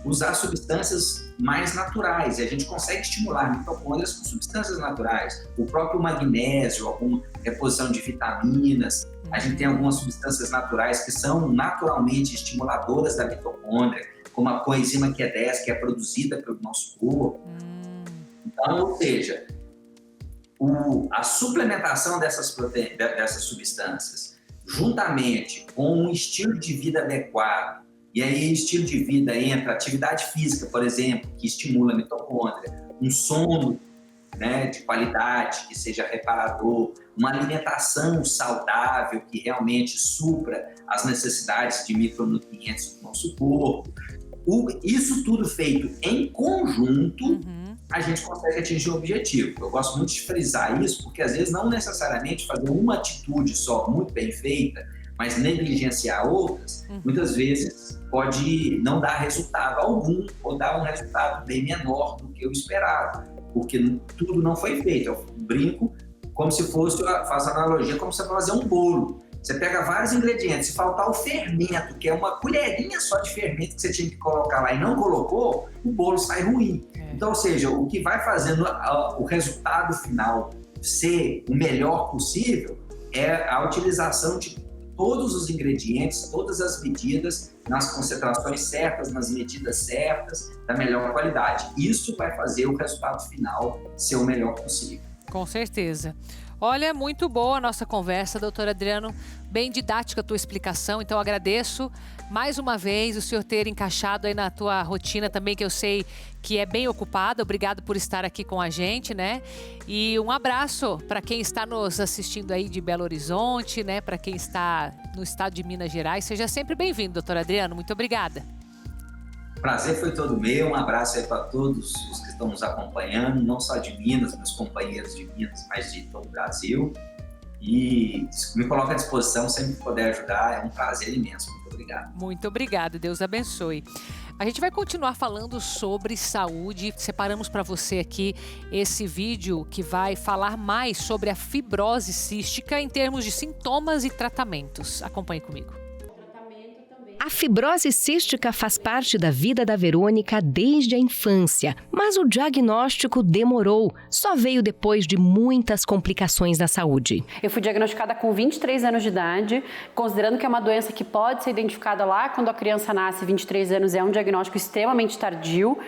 usar substâncias mais naturais, e a gente consegue estimular mitocôndrias com substâncias naturais. O próprio magnésio, alguma reposição de vitaminas, a gente tem algumas substâncias naturais que são naturalmente estimuladoras da mitocôndria, como a coenzima Q10, que é produzida pelo nosso corpo. Então, ou seja, a suplementação dessas substâncias, juntamente com um estilo de vida adequado, e aí, estilo de vida entra atividade física, por exemplo, que estimula a mitocôndria, um sono, né, de qualidade, que seja reparador, uma alimentação saudável, que realmente supra as necessidades de micronutrientes do nosso corpo. Isso tudo feito em conjunto, a gente consegue atingir o objetivo. Eu gosto muito de frisar isso, porque às vezes não necessariamente fazer uma atitude só muito bem feita, mas negligenciar outras, muitas vezes pode não dar resultado algum ou dar um resultado bem menor do que o esperado, porque tudo não foi feito. Eu brinco como se fosse, faço analogia, como se você fazer um bolo. Você pega vários ingredientes, se faltar o fermento, que é uma colherinha só de fermento que você tinha que colocar lá e não colocou, o bolo sai ruim. Então, ou seja, o que vai fazendo o resultado final ser o melhor possível é a utilização de todos os ingredientes, todas as medidas, nas concentrações certas, nas medidas certas, da melhor qualidade. Isso vai fazer o resultado final ser o melhor possível. Com certeza. Olha, muito boa a nossa conversa, doutor Adriano. Bem didática a tua explicação, então agradeço mais uma vez o senhor ter encaixado aí na tua rotina também, que eu sei que é bem ocupada. Obrigado por estar aqui com a gente, né? E um abraço para quem está nos assistindo aí de Belo Horizonte, né? Para quem está no estado de Minas Gerais. Seja sempre bem-vindo, doutor Adriano. Muito obrigada. Prazer foi todo meu. Um abraço aí para todos os que estão nos acompanhando, não só de Minas, meus companheiros de Minas, mas de todo o Brasil. E me coloco à disposição, sempre que puder ajudar, é um prazer imenso. Muito obrigado. Muito obrigada, Deus abençoe. A gente vai continuar falando sobre saúde. Separamos para você aqui esse vídeo que vai falar mais sobre a fibrose cística em termos de sintomas e tratamentos. Acompanhe comigo. A fibrose cística faz parte da vida da Verônica desde a infância, mas o diagnóstico demorou, só veio depois de muitas complicações na saúde. Eu fui diagnosticada com 23 anos de idade, considerando que é uma doença que pode ser identificada lá quando a criança nasce, 23 anos é um diagnóstico extremamente tardio,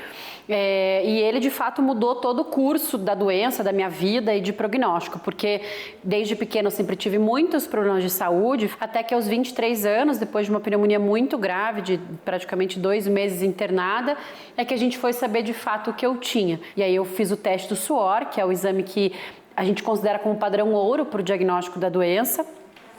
e ele de fato mudou todo o curso da doença, da minha vida e de prognóstico, porque desde pequena eu sempre tive muitos problemas de saúde, até que aos 23 anos, depois de uma pneumonia muito grave, de praticamente 2 meses internada, é que a gente foi saber de fato o que eu tinha. E aí eu fiz o teste do suor, que é o exame que a gente considera como padrão ouro para o diagnóstico da doença,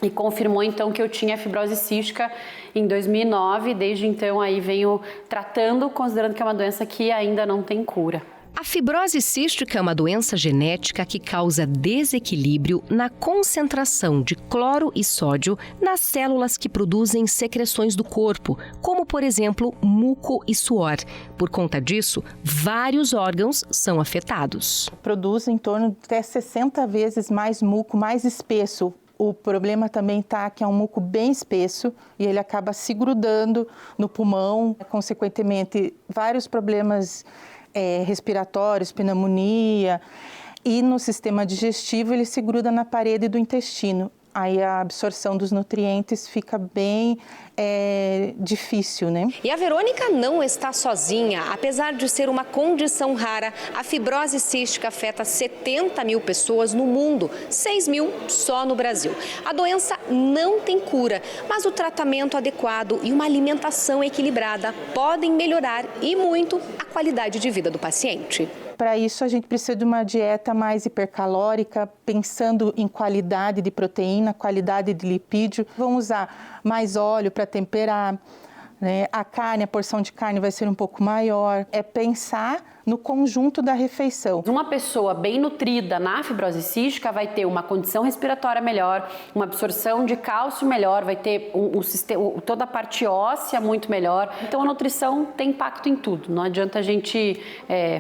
e confirmou então que eu tinha fibrose cística em 2009. Desde então aí venho tratando, considerando que é uma doença que ainda não tem cura. A fibrose cística é uma doença genética que causa desequilíbrio na concentração de cloro e sódio nas células que produzem secreções do corpo, como, por exemplo, muco e suor. Por conta disso, vários órgãos são afetados. Produz em torno de até 60 vezes mais muco, mais espesso. O problema também está que é um muco bem espesso e ele acaba se grudando no pulmão, consequentemente, vários problemas respiratórios, pneumonia, e no sistema digestivo ele se gruda na parede do intestino. Aí a absorção dos nutrientes fica bem difícil, né? E a Verônica não está sozinha. Apesar de ser uma condição rara, a fibrose cística afeta 70 mil pessoas no mundo, 6 mil só no Brasil. A doença não tem cura, mas o tratamento adequado e uma alimentação equilibrada podem melhorar e muito a qualidade de vida do paciente. Para isso, a gente precisa de uma dieta mais hipercalórica, pensando em qualidade de proteína, qualidade de lipídio. Vamos usar mais óleo para temperar, né? A carne, a porção de carne vai ser um pouco maior. É pensar no conjunto da refeição. Uma pessoa bem nutrida na fibrose cística vai ter uma condição respiratória melhor, uma absorção de cálcio melhor, vai ter toda a parte óssea muito melhor. Então a nutrição tem impacto em tudo, não adianta a gente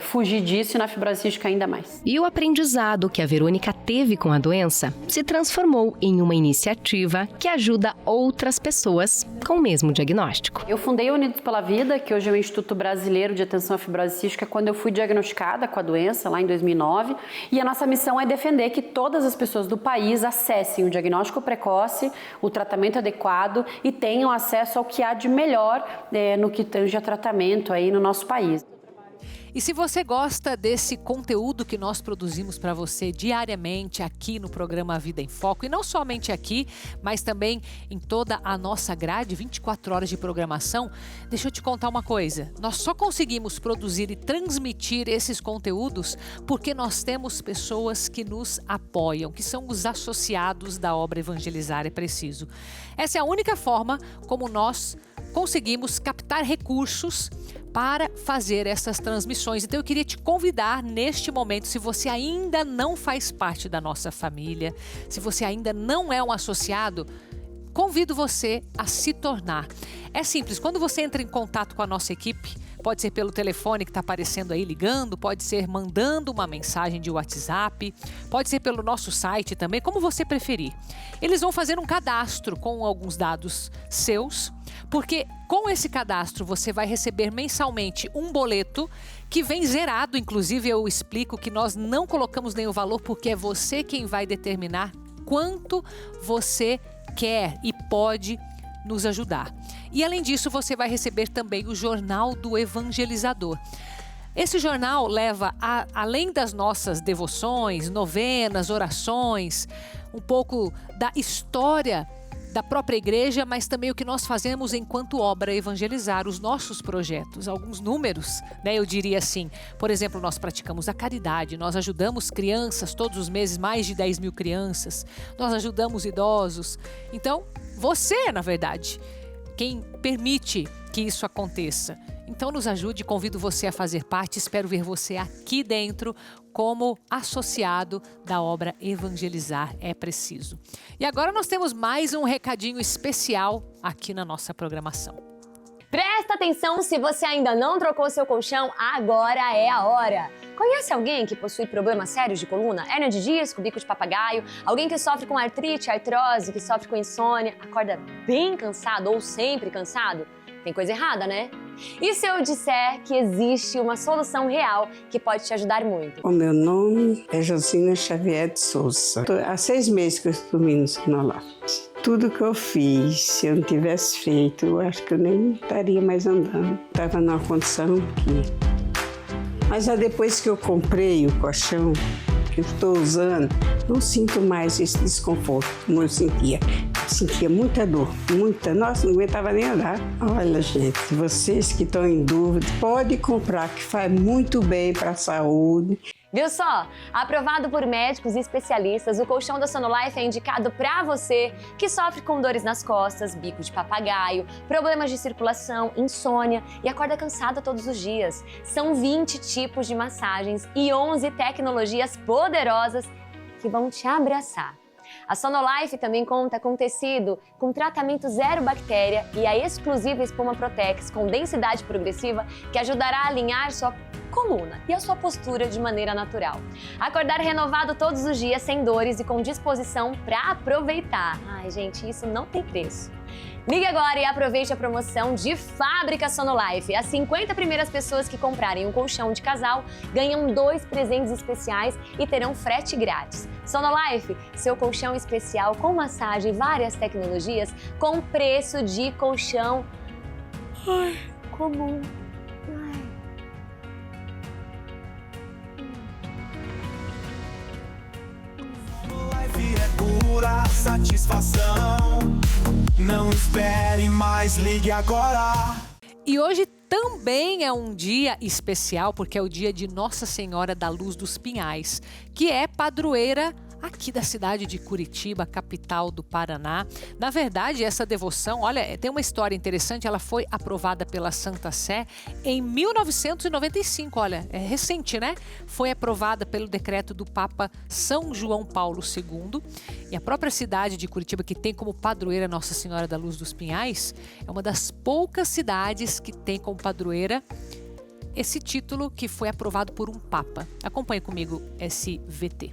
fugir disso e na fibrose cística ainda mais. E o aprendizado que a Verônica teve com a doença se transformou em uma iniciativa que ajuda outras pessoas com o mesmo diagnóstico. Eu fundei o Unidos pela Vida, que hoje é o Instituto Brasileiro de Atenção à Fibrose Cística, quando eu fui diagnosticada com a doença lá em 2009, e a nossa missão é defender que todas as pessoas do país acessem o diagnóstico precoce, o tratamento adequado e tenham acesso ao que há de melhor no que tange a tratamento aí no nosso país. E se você gosta desse conteúdo que nós produzimos para você diariamente aqui no programa Vida em Foco, e não somente aqui, mas também em toda a nossa grade, 24 horas de programação, deixa eu te contar uma coisa. Nós só conseguimos produzir e transmitir esses conteúdos porque nós temos pessoas que nos apoiam, que são os associados da obra Evangelizar é Preciso. Essa é a única forma como nós conseguimos captar recursos para fazer essas transmissões. Então eu queria te convidar neste momento, se você ainda não faz parte da nossa família, se você ainda não é um associado, convido você a se tornar. É simples, quando você entra em contato com a nossa equipe, pode ser pelo telefone que está aparecendo aí ligando, pode ser mandando uma mensagem de WhatsApp, pode ser pelo nosso site também, como você preferir. Eles vão fazer um cadastro com alguns dados seus, porque com esse cadastro você vai receber mensalmente um boleto que vem zerado. Inclusive eu explico que nós não colocamos nenhum valor porque é você quem vai determinar quanto você quer e pode nos ajudar. E além disso você vai receber também o Jornal do Evangelizador. Esse jornal leva, além das nossas devoções, novenas, orações, um pouco da história da própria igreja, mas também o que nós fazemos enquanto obra Evangelizar, os nossos projetos, alguns números, né? Eu diria assim, por exemplo, nós praticamos a caridade, nós ajudamos crianças todos os meses, mais de 10 mil crianças, nós ajudamos idosos. Então, você, na verdade, quem permite que isso aconteça. Então nos ajude, convido você a fazer parte, espero ver você aqui dentro como associado da obra Evangelizar é Preciso. E agora nós temos mais um recadinho especial aqui na nossa programação. Presta atenção, se você ainda não trocou seu colchão, agora é a hora! Conhece alguém que possui problemas sérios de coluna? Hérnia de disco, bico de papagaio? Alguém que sofre com artrite, artrose, que sofre com insônia, acorda bem cansado ou sempre cansado? Tem coisa errada, né? E se eu disser que existe uma solução real que pode te ajudar muito? O meu nome é Josina Xavier de Souza. Há 6 meses que eu estou dormindo no Sinolafos. Tudo que eu fiz, se eu não tivesse feito, eu acho que eu nem estaria mais andando. Estava numa condição que... Mas depois que eu comprei o colchão, que eu estou usando, não sinto mais esse desconforto como eu sentia. Sentia muita dor, muita. Nossa, não aguentava nem andar. Olha, gente, vocês que estão em dúvida, pode comprar, que faz muito bem para a saúde. Viu só? Aprovado por médicos e especialistas, o colchão da Sonolife é indicado para você que sofre com dores nas costas, bico de papagaio, problemas de circulação, insônia e acorda cansada todos os dias. São 20 tipos de massagens e 11 tecnologias poderosas que vão te abraçar. A Sonolife também conta com tecido com tratamento zero bactéria e a exclusiva espuma Protex com densidade progressiva que ajudará a alinhar sua coluna e a sua postura de maneira natural. Acordar renovado todos os dias, sem dores e com disposição para aproveitar. Ai, gente, isso não tem preço. Ligue agora e aproveite a promoção de fábrica Sonolife. As 50 primeiras pessoas que comprarem um colchão de casal ganham 2 presentes especiais e terão frete grátis. Sonolife, seu colchão especial com massagem e várias tecnologias com preço de colchão comum. É pura satisfação. Não espere mais, ligue agora. E hoje também é um dia especial, porque é o dia de Nossa Senhora da Luz dos Pinhais, que é padroeira aqui da cidade de Curitiba, capital do Paraná. Na verdade, essa devoção, olha, tem uma história interessante, ela foi aprovada pela Santa Sé em 1995, olha, é recente, né? Foi aprovada pelo decreto do Papa São João Paulo II. E a própria cidade de Curitiba, que tem como padroeira Nossa Senhora da Luz dos Pinhais, é uma das poucas cidades que tem como padroeira esse título que foi aprovado por um Papa. Acompanhe comigo esse VT.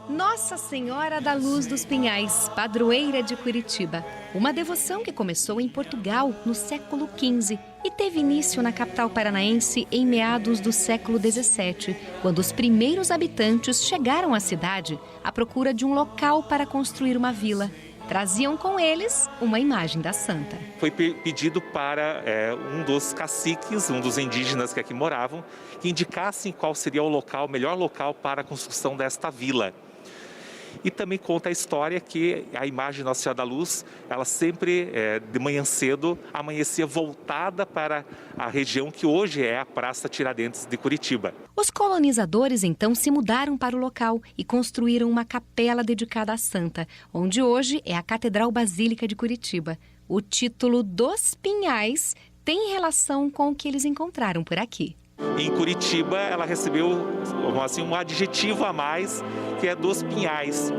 Nossa Senhora da Luz dos Pinhais, padroeira de Curitiba. Uma devoção que começou em Portugal no século XV e teve início na capital paranaense em meados do século XVII, quando os primeiros habitantes chegaram à cidade à procura de um local para construir uma vila. Traziam com eles uma imagem da santa. Foi pedido para um dos caciques, um dos indígenas que aqui moravam, que indicassem qual seria o melhor local para a construção desta vila. E também conta a história que a imagem de Nossa Senhora da Luz, ela sempre, de manhã cedo, amanhecia voltada para a região que hoje é a Praça Tiradentes de Curitiba. Os colonizadores então se mudaram para o local e construíram uma capela dedicada à santa, onde hoje é a Catedral Basílica de Curitiba. O título dos Pinhais tem relação com o que eles encontraram por aqui. Em Curitiba, ela recebeu assim, um adjetivo a mais, que é dos pinhais,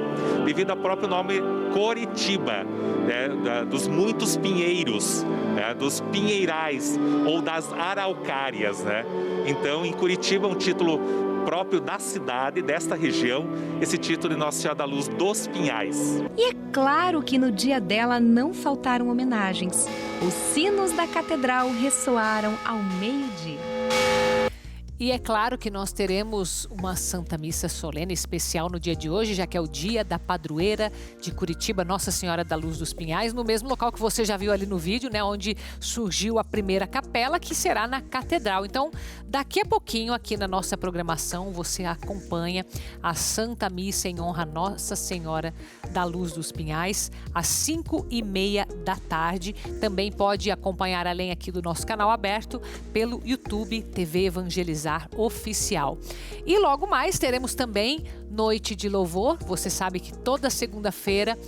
devido ao próprio nome Coritiba, né, dos muitos pinheiros, né, dos pinheirais ou das araucárias, né? Então, em Curitiba, um título próprio da cidade, desta região, esse título de Nossa Senhora da Luz dos Pinhais. E é claro que no dia dela não faltaram homenagens. Os sinos da catedral ressoaram ao meio-dia. E é claro que nós teremos uma Santa Missa solene especial no dia de hoje, já que é o dia da padroeira de Curitiba, Nossa Senhora da Luz dos Pinhais, no mesmo local que você já viu ali no vídeo, né, onde surgiu a primeira capela, que será na Catedral. Então, daqui a pouquinho, aqui na nossa programação, você acompanha a Santa Missa em honra a Nossa Senhora da Luz dos Pinhais, às 5h30 da tarde. Também pode acompanhar, além aqui do nosso canal aberto, pelo YouTube TV Evangelizar Oficial. E logo mais teremos também Noite de Louvor. Você sabe que toda segunda-feira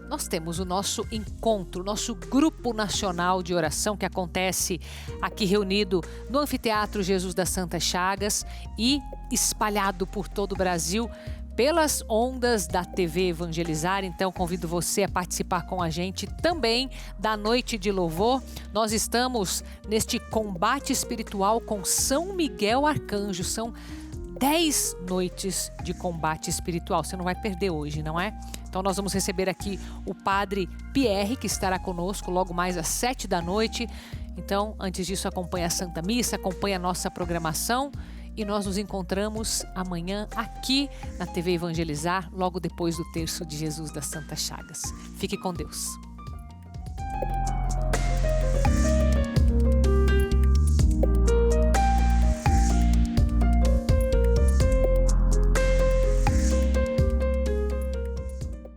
nós temos o nosso encontro, nosso grupo nacional de oração que acontece aqui reunido no Anfiteatro Jesus das Santas Chagas e espalhado por todo o Brasil pelas ondas da TV Evangelizar. Então convido você a participar com a gente também da Noite de Louvor. Nós estamos neste combate espiritual com São Miguel Arcanjo. São 10 noites de combate espiritual. Você não vai perder hoje, não é? Então nós vamos receber aqui o Padre Pierre, que estará conosco logo mais às 7 da noite. Então, antes disso, acompanhe a Santa Missa, acompanhe a nossa programação. E nós nos encontramos amanhã aqui na TV Evangelizar, logo depois do Terço de Jesus das Santas Chagas. Fique com Deus.